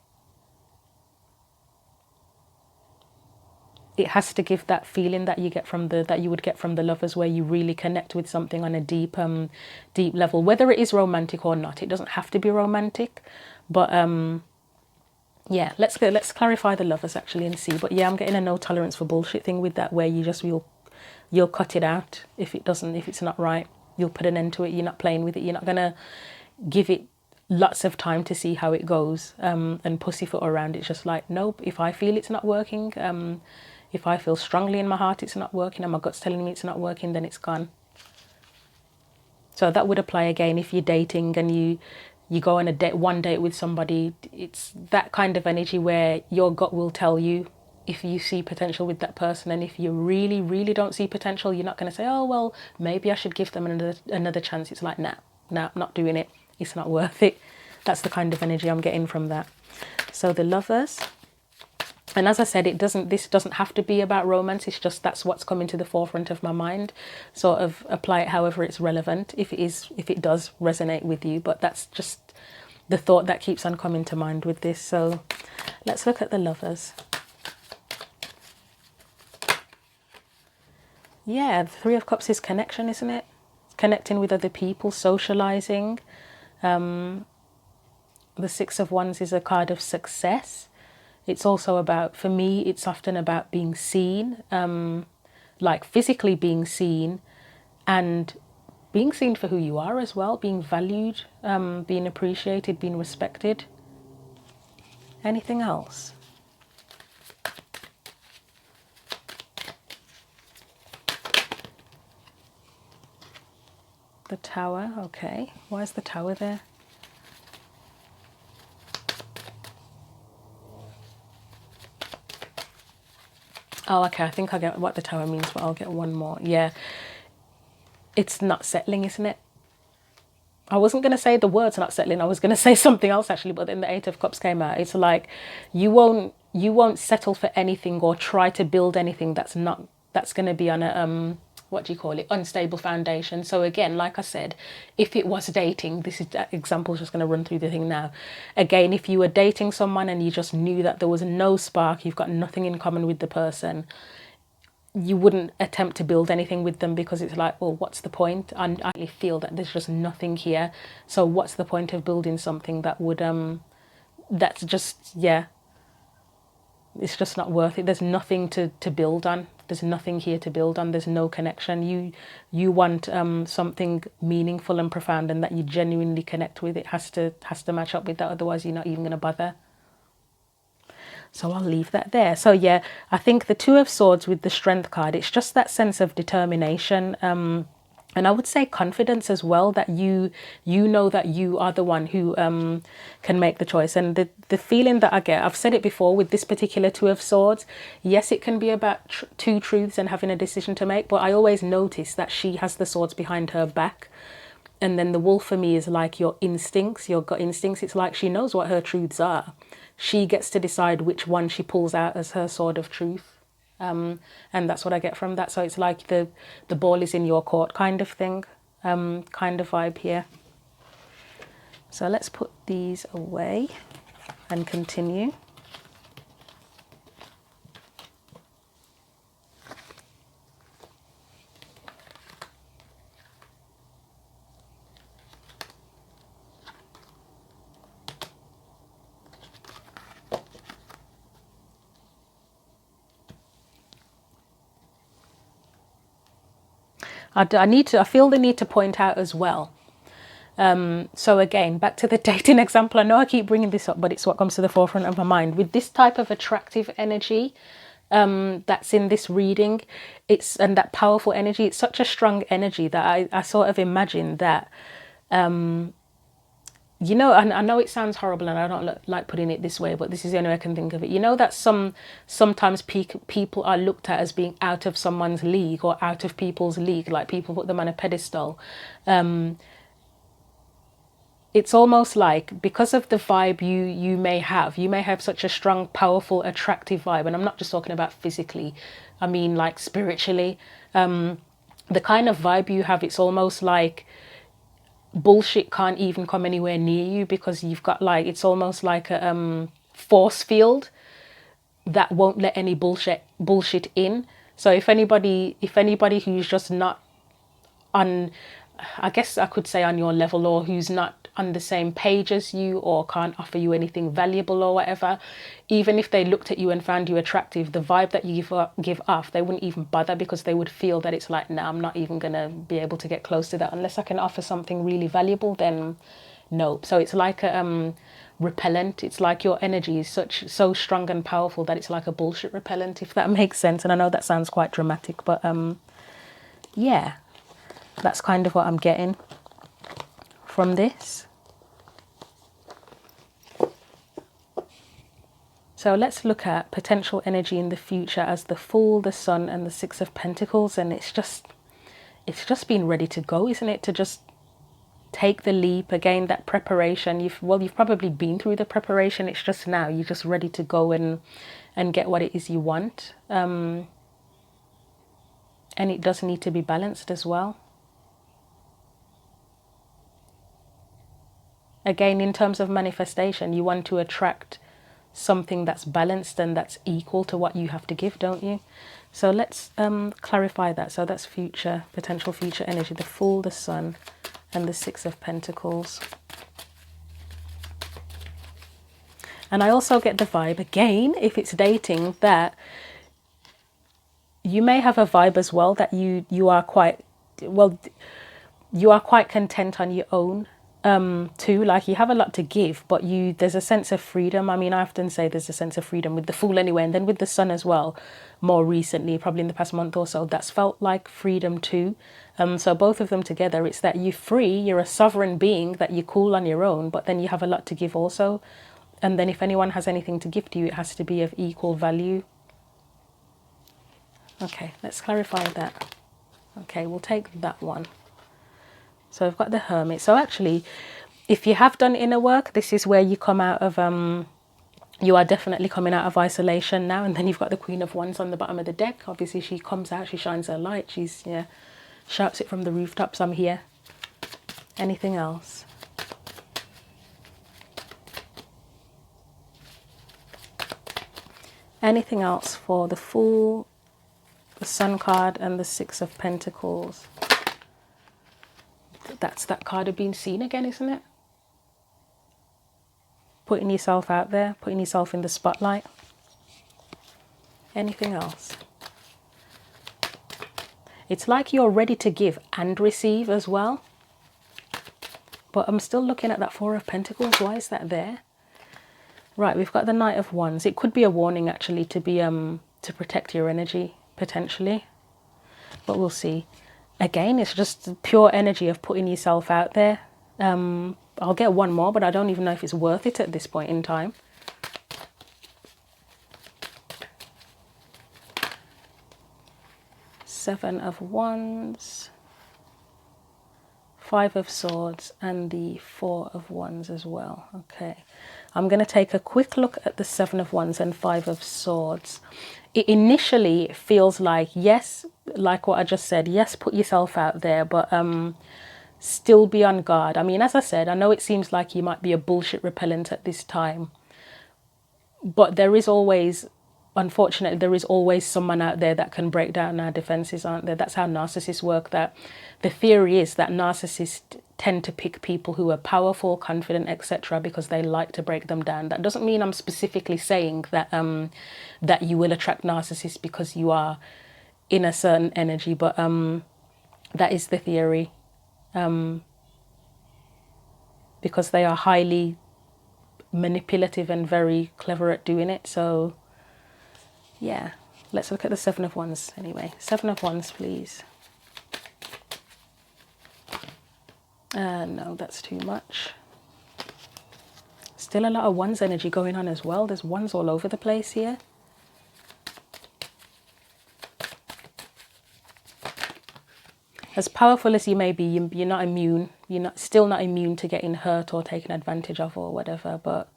It has to give that feeling that you get from that you would get from the Lovers, where you really connect with something on a deep level, whether it is romantic or not. It doesn't have to be romantic, but yeah, let's clarify the Lovers actually and see. But yeah, I'm getting a no tolerance for bullshit thing with that, where you just you'll cut it out if it's not right. You'll put an end to it. You're not playing with it. You're not gonna give it lots of time to see how it goes and pussyfoot around. It's just like, nope, if I feel it's not working, if I feel strongly in my heart it's not working and my gut's telling me it's not working, then it's gone. So that would apply again if you're dating and you go on one date with somebody. It's that kind of energy where your gut will tell you if you see potential with that person. And if you really, really don't see potential, you're not going to say, oh, well, maybe I should give them another chance. It's like, nah, I'm not doing it. It's not worth it. That's the kind of energy I'm getting from that. So the Lovers. And as I said, this doesn't have to be about romance. It's just that's what's coming to the forefront of my mind. Sort of apply it however it's relevant, if it does resonate with you. But that's just the thought that keeps on coming to mind with this. So let's look at the Lovers. Yeah, the Three of Cups is connection, isn't it? Connecting with other people, socializing. The Six of Wands is a card of success. It's also about, for me, it's often about being seen, like physically being seen, and being seen for who you are as well, being valued, being appreciated, being respected. Anything else? The Tower, okay. Why is the Tower there? Oh, okay, I think I get what the Tower means, but I'll get one more. Yeah, it's not settling, isn't it? I wasn't going to say the words not settling. I was going to say something else, actually, but then the Eight of Cups came out. It's like you won't settle for anything or try to build anything that's going to be on a what do you call it, unstable foundation. So again, like I said, if it was dating, this is example just going to run through the thing now. Again, if you were dating someone and you just knew that there was no spark, you've got nothing in common with the person, you wouldn't attempt to build anything with them, because it's like, well, what's the point? And I feel that there's just nothing here. So what's the point of building something that would that's just, yeah, it's just not worth it. There's nothing to build on. There's nothing here to build on. There's no connection. You want something meaningful and profound, and that you genuinely connect with. It has to match up with that. Otherwise, you're not even going to bother. So I'll leave that there. So yeah, I think the Two of Swords with the Strength card, it's just that sense of determination. And I would say confidence as well, that you know that you are the one who can make the choice. And the feeling that I get, I've said it before with this particular Two of Swords, yes, it can be about two truths and having a decision to make, but I always notice that she has the swords behind her back. And then the Wolf for me is like your instincts, your gut instincts. It's like she knows what her truths are. She gets to decide which one she pulls out as her sword of truth. And that's what I get from that. So it's like the ball is in your court kind of thing, kind of vibe here. So let's put these away and continue. I feel the need to point out as well. So again, back to the dating example. I know I keep bringing this up, but it's what comes to the forefront of my mind. With this type of attractive energy that's in this reading, and that powerful energy, it's such a strong energy that I sort of imagine that, you know, and I know it sounds horrible and I don't like putting it this way, but this is the only way I can think of it. You know that sometimes people are looked at as being out of someone's league or out of people's league, like people put them on a pedestal. It's almost like, because of the vibe you may have such a strong, powerful, attractive vibe. And I'm not just talking about physically, I mean like spiritually. The kind of vibe you have, it's almost like bullshit can't even come anywhere near you, because you've got like, it's almost like a force field that won't let any bullshit in. So if anybody who's just not on, I guess I could say on your level, or who's not on the same page as you, or can't offer you anything valuable or whatever, even if they looked at you and found you attractive, the vibe that you give off, they wouldn't even bother, because they would feel that it's like, nah, I'm not even gonna be able to get close to that unless I can offer something really valuable. Then no. So it's like a repellent. It's like your energy is so strong and powerful that it's like a bullshit repellent, if that makes sense. And I know that sounds quite dramatic, but yeah, that's kind of what I'm getting from this. So let's look at potential energy in the future as the Fool, the Sun, and the Six of Pentacles. And it's just being ready to go, isn't it? To just take the leap. Again, that preparation. You've probably been through the preparation. It's just now you're just ready to go and get what it is you want. And it does need to be balanced as well. Again, in terms of manifestation, you want to attract something that's balanced and that's equal to what you have to give, don't you? So let's clarify that. So that's future, potential future energy, the Fool, the Sun, and the Six of Pentacles. And I also get the vibe, again, if it's dating, that you may have a vibe as well that you are quite, well, you are quite content on your own. Too, like you have a lot to give, but there's a sense of freedom. I mean, I often say there's a sense of freedom with the Fool anyway, and then with the Sun as well, more recently, probably in the past month or so, that's felt like freedom too. So both of them together, it's that you're free, you're a sovereign being, that you're cool on your own, but then you have a lot to give also. And then if anyone has anything to give to you, it has to be of equal value. Okay, let's clarify that. Okay, we'll take that one. So I've got the Hermit. So actually, if you have done inner work, this is where you come out of, you are definitely coming out of isolation now. And then you've got the Queen of Wands on the bottom of the deck. Obviously, she comes out, she shines her light. She's, yeah, shouts it from the rooftops, I'm here. Anything else? Anything else for the Fool, the Sun card, and the Six of Pentacles? That's that card of being seen again, isn't it? Putting yourself out there, putting yourself in the spotlight. Anything else? It's like you're ready to give and receive as well. But I'm still looking at that Four of Pentacles. Why is that there? Right, we've got the Knight of Wands. It could be a warning actually to be to protect your energy potentially. But we'll see. Again, it's just pure energy of putting yourself out there. I'll get one more, but I don't even know if it's worth it at this point in time. Seven of Wands, Five of Swords, and the Four of Wands as well. Okay, I'm going to take a quick look at the Seven of Wands and Five of Swords. It initially feels like, yes, like what I just said, yes, put yourself out there, but still be on guard. I mean, as I said, I know it seems like you might be a bullshit repellent at this time, but there is always, unfortunately, there is always someone out there that can break down our defenses, aren't there? That's how narcissists work. That the theory is that narcissists tend to pick people who are powerful, confident, etc., because they like to break them down. That doesn't mean I'm specifically saying that that you will attract narcissists because you are in a certain energy, but that is the theory, because they are highly manipulative and very clever at doing it. So yeah, let's look at the Seven of Wands anyway. Seven of Wands, please. No, that's too much. Still a lot of Wands energy going on as well. There's Wands all over the place here. As powerful as you may be, you're not immune. You're still not immune to getting hurt or taken advantage of or whatever. But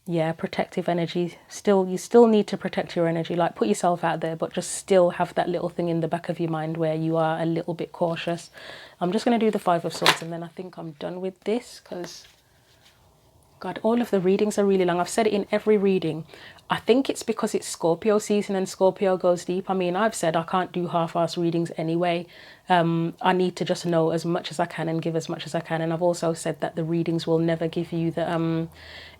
yeah, protective energy. You still need to protect your energy. Like, put yourself out there, but just still have that little thing in the back of your mind where you are a little bit cautious. I'm just going to do the Five of Swords, and then I think I'm done with this, because God, all of the readings are really long. I've said it in every reading. I think it's because it's Scorpio season and Scorpio goes deep. I mean, I've said I can't do half-ass readings anyway. I need to just know as much as I can and give as much as I can. And I've also said that the readings will never give you the,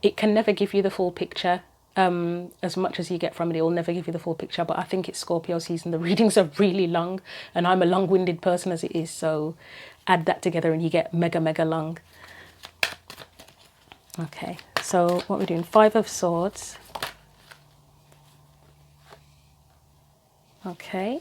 it can never give you the full picture. As much as you get from it, it will never give you the full picture. But I think it's Scorpio season. The readings are really long, and I'm a long-winded person as it is. So add that together and you get mega, mega long. Okay, so what we're doing, Five of Swords. Okay.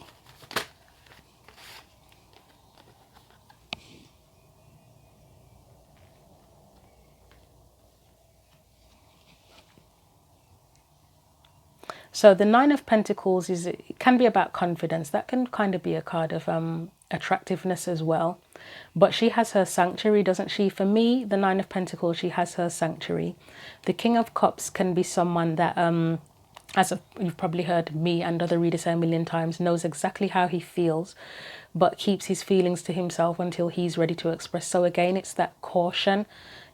So the Nine of Pentacles it can be about confidence. That can kind of be a card of attractiveness as well. But she has her sanctuary, doesn't she? For me, the Nine of Pentacles, she has her sanctuary. The King of Cups can be someone that, you've probably heard me and other readers say a million times, knows exactly how he feels, but keeps his feelings to himself until he's ready to express. So again, it's that caution.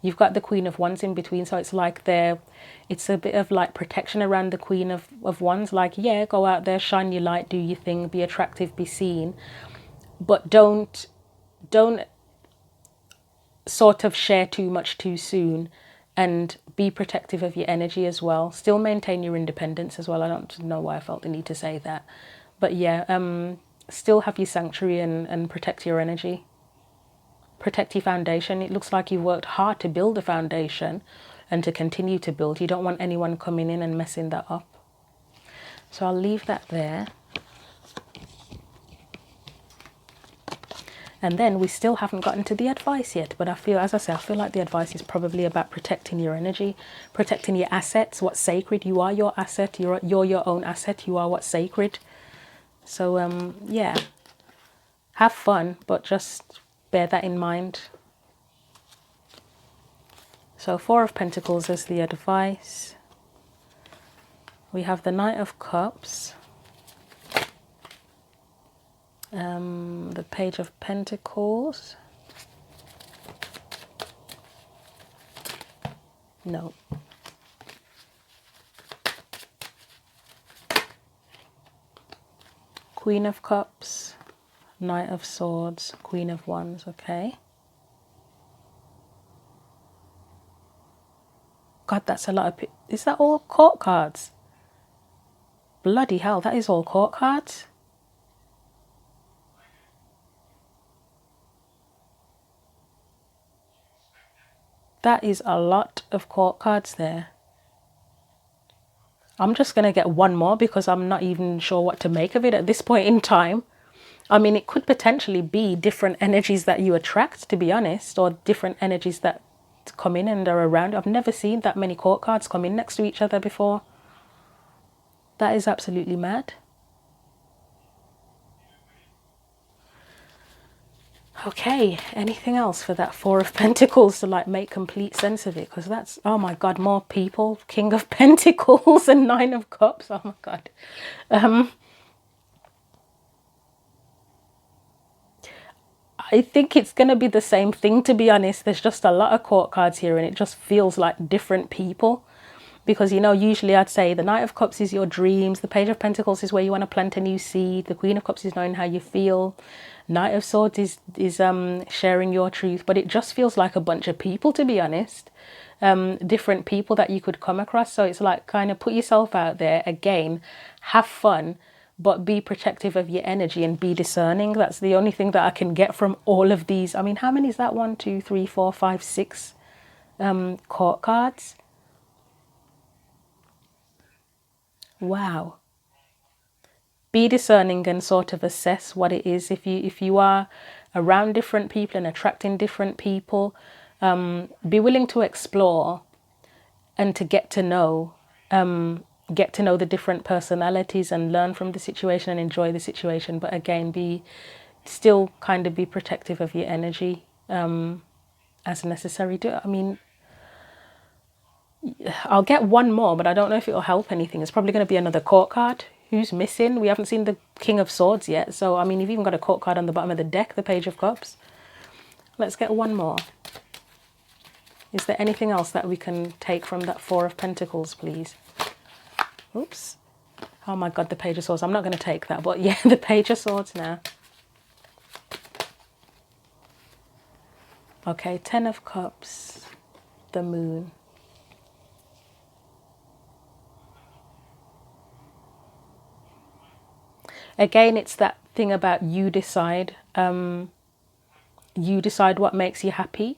You've got the Queen of Wands in between, so it's like it's a bit of like protection around the Queen of Wands. Like, yeah, go out there, shine your light, do your thing, be attractive, be seen, but don't sort of share too much too soon, and be protective of your energy as well. Still maintain your independence as well. I don't know why I felt the need to say that, but yeah, still have your sanctuary and protect your energy. Protect your foundation. It looks like you've worked hard to build a foundation and to continue to build. You don't want anyone coming in and messing that up. So I'll leave that there. And then we still haven't gotten to the advice yet, but I feel, as I say, I feel like the advice is probably about protecting your energy, protecting your assets, what's sacred. You are your asset. You're your own asset. You are what's sacred. So yeah, have fun, but just bear that in mind. So Four of Pentacles is the advice. We have the Knight of Cups. The Page of Pentacles. No. Queen of Cups, Knight of Swords, Queen of Wands, okay. God, that's a lot of... Is that all court cards? Bloody hell, that is all court cards. That is a lot of court cards there. I'm just going to get one more because I'm not even sure what to make of it at this point in time. I mean, it could potentially be different energies that you attract, to be honest, or different energies that come in and are around. I've never seen that many court cards come in next to each other before. That is absolutely mad. Okay, anything else for that Four of Pentacles to like make complete sense of it? Because that's, oh my God, more people. King of Pentacles and Nine of Cups. Oh my God. I think it's going to be the same thing, to be honest. There's just a lot of court cards here and it just feels like different people. Because, you know, usually I'd say the Knight of Cups is your dreams. The Page of Pentacles is where you want to plant a new seed. The Queen of Cups is knowing how you feel. Knight of Swords is sharing your truth. But it just feels like a bunch of people, to be honest. Different people that you could come across. So it's like kind of put yourself out there. Again, have fun, but be protective of your energy and be discerning. That's the only thing that I can get from all of these. I mean, how many is that? 1, 2, 3, 4, 5, 6 court cards. Wow. Be discerning and sort of assess what it is. If you are around different people and attracting different people, be willing to explore and to get to know the different personalities and learn from the situation and enjoy the situation. But again, still kind of be protective of your energy as necessary. I mean, I'll get one more, but I don't know if it'll help anything. It's probably going to be another court card. Who's missing? We haven't seen the King of Swords yet. So, I mean, you've even got a court card on the bottom of the deck, the Page of Cups. Let's get one more. Is there anything else that we can take from that Four of Pentacles, please? Oops. Oh my God, the Page of Swords. I'm not going to take that, but yeah, the Page of Swords now. Okay, Ten of Cups, the Moon. Again, it's that thing about you decide. You decide what makes you happy.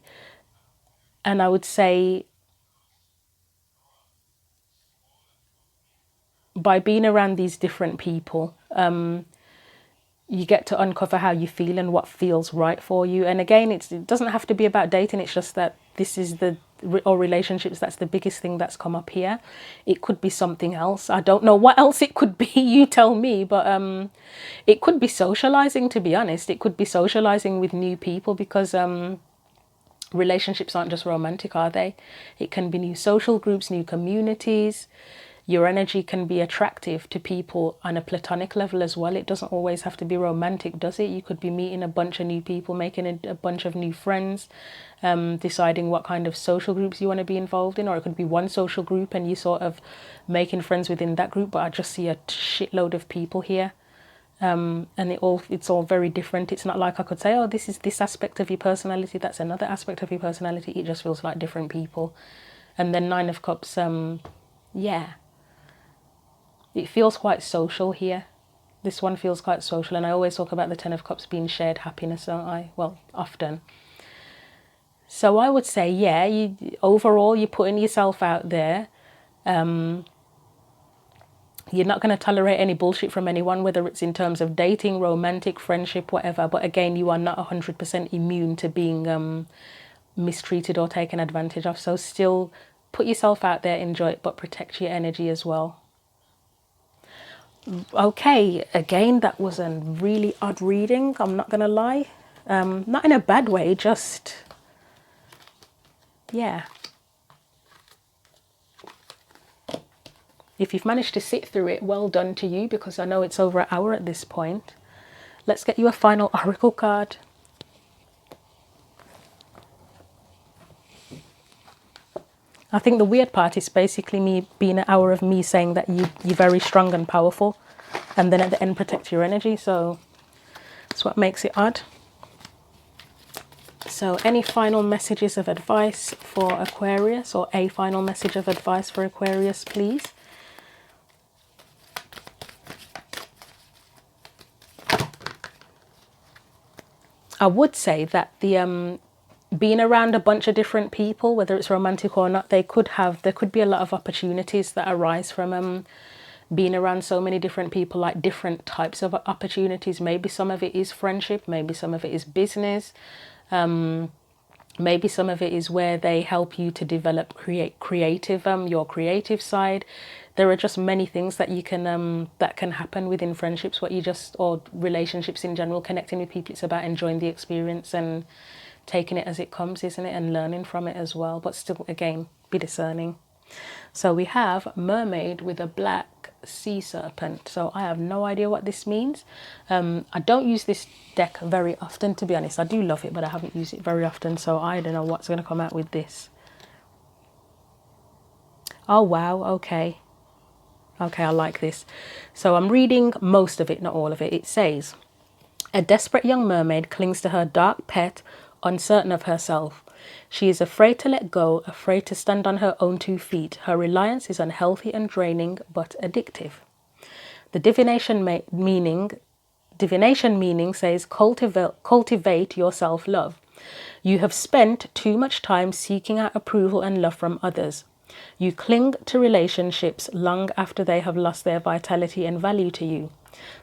And I would say by being around these different people, you get to uncover how you feel and what feels right for you. And again, it doesn't have to be about dating. It's just that this is or relationships, that's the biggest thing that's come up here. It could be something else. I don't know what else it could be. You tell me. But it could be socializing, to be honest. It could be socializing with new people, because relationships aren't just romantic, are they? It can be new social groups, new communities. Your energy can be attractive to people on a platonic level as well. It doesn't always have to be romantic, does it? You could be meeting a bunch of new people, making a bunch of new friends, deciding what kind of social groups you want to be involved in. Or it could be one social group and you sort of making friends within that group. But I just see a shitload of people here. And it's all very different. It's not like I could say, oh, this is this aspect of your personality, that's another aspect of your personality. It just feels like different people. And then Nine of Cups, yeah, it feels quite social here. This one feels quite social. And I always talk about the Ten of Cups being shared happiness, don't I? Well, often. So I would say, yeah, overall, you're putting yourself out there. You're not going to tolerate any bullshit from anyone, whether it's in terms of dating, romantic, friendship, whatever. But again, you are not 100% immune to being mistreated or taken advantage of. So still put yourself out there, enjoy it, but protect your energy as well. Okay, again, that was a really odd reading, I'm not going to lie. Not in a bad way, just, yeah. If you've managed to sit through it, well done to you, because I know it's over an hour at this point. Let's get you a final oracle card. I think the weird part is basically me being an hour of me saying that you're very strong and powerful, and then at the end protect your energy. So that's what makes it odd. So any final messages of advice for Aquarius, or a final message of advice for Aquarius, please? I would say that the being around a bunch of different people, whether it's romantic or not, there could be a lot of opportunities that arise from being around so many different people, like different types of opportunities. Maybe some of it is friendship, maybe some of it is business, maybe some of it is where they help you to develop your creative side. There are just many things that you can that can happen within friendships, or relationships in general. Connecting with people, it's about enjoying the experience and taking it as it comes, isn't it? And learning from it as well. But still, again, be discerning. So we have mermaid with a black sea serpent. So I have no idea what this means. I don't use this deck very often, to be honest. I do love it, but I haven't used it very often. So I don't know what's going to come out with this. Oh, wow. Okay. Okay, I like this. So I'm reading most of it, not all of it. It says, a desperate young mermaid clings to her dark pet, uncertain of herself. She is afraid to let go, afraid to stand on her own 2 feet. Her reliance is unhealthy and draining, but addictive. The divination meaning says, cultivate your self-love. You have spent too much time seeking out approval and love from others. You cling to relationships long after they have lost their vitality and value to you.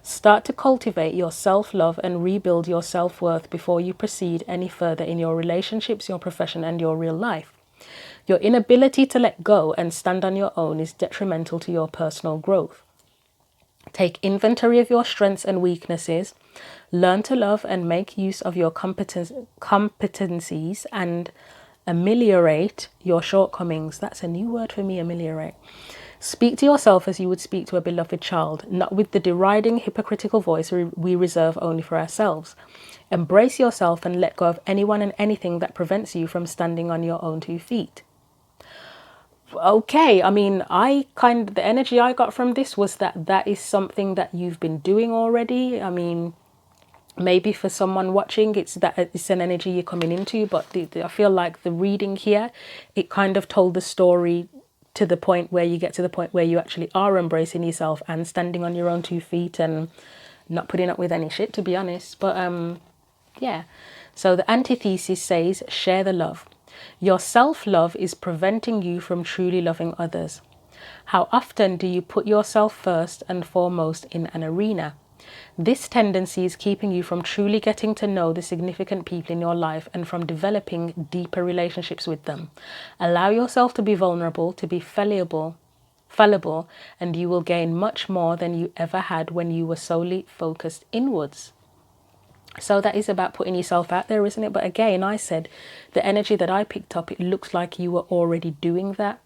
Start to cultivate your self-love and rebuild your self-worth before you proceed any further in your relationships, your profession, and your real life. Your inability to let go and stand on your own is detrimental to your personal growth. Take inventory of your strengths and weaknesses. Learn to love and make use of your competencies and ameliorate your shortcomings. That's a new word for me, ameliorate. Speak to yourself as you would speak to a beloved child, not with the deriding, hypocritical voice we reserve only for ourselves. Embrace yourself and let go of anyone and anything that prevents you from standing on your own 2 feet. Okay, I mean, the energy I got from this was that is something that you've been doing already. I mean, maybe for someone watching, it's an energy you're coming into, but I feel like the reading here, it kind of told the story to the point where you get to the point where you actually are embracing yourself and standing on your own 2 feet and not putting up with any shit, to be honest. But yeah, so the antithesis says, share the love. Your self-love is preventing you from truly loving others. How often do you put yourself first and foremost in an arena? This tendency is keeping you from truly getting to know the significant people in your life and from developing deeper relationships with them. Allow yourself to be vulnerable, to be fallible, and you will gain much more than you ever had when you were solely focused inwards. So that is about putting yourself out there, isn't it? But again, I said the energy that I picked up, it looks like you were already doing that.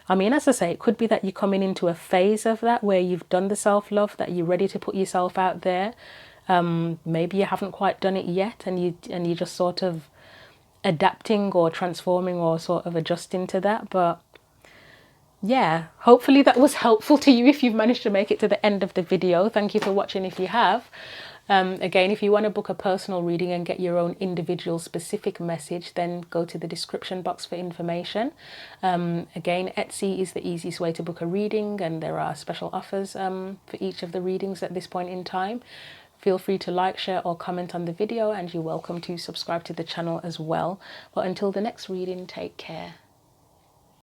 I mean, as I say, it could be that you're coming into a phase of that where you've done the self-love, that you're ready to put yourself out there. Maybe you haven't quite done it yet, and you're just sort of adapting or transforming or sort of adjusting to that. But yeah, hopefully that was helpful to you if you've managed to make it to the end of the video. Thank you for watching if you have. Again, if you want to book a personal reading and get your own individual specific message, then go to the description box for information. Again, Etsy is the easiest way to book a reading, and there are special offers for each of the readings at this point in time. Feel free to like, share or comment on the video, and you're welcome to subscribe to the channel as well. But until the next reading, take care.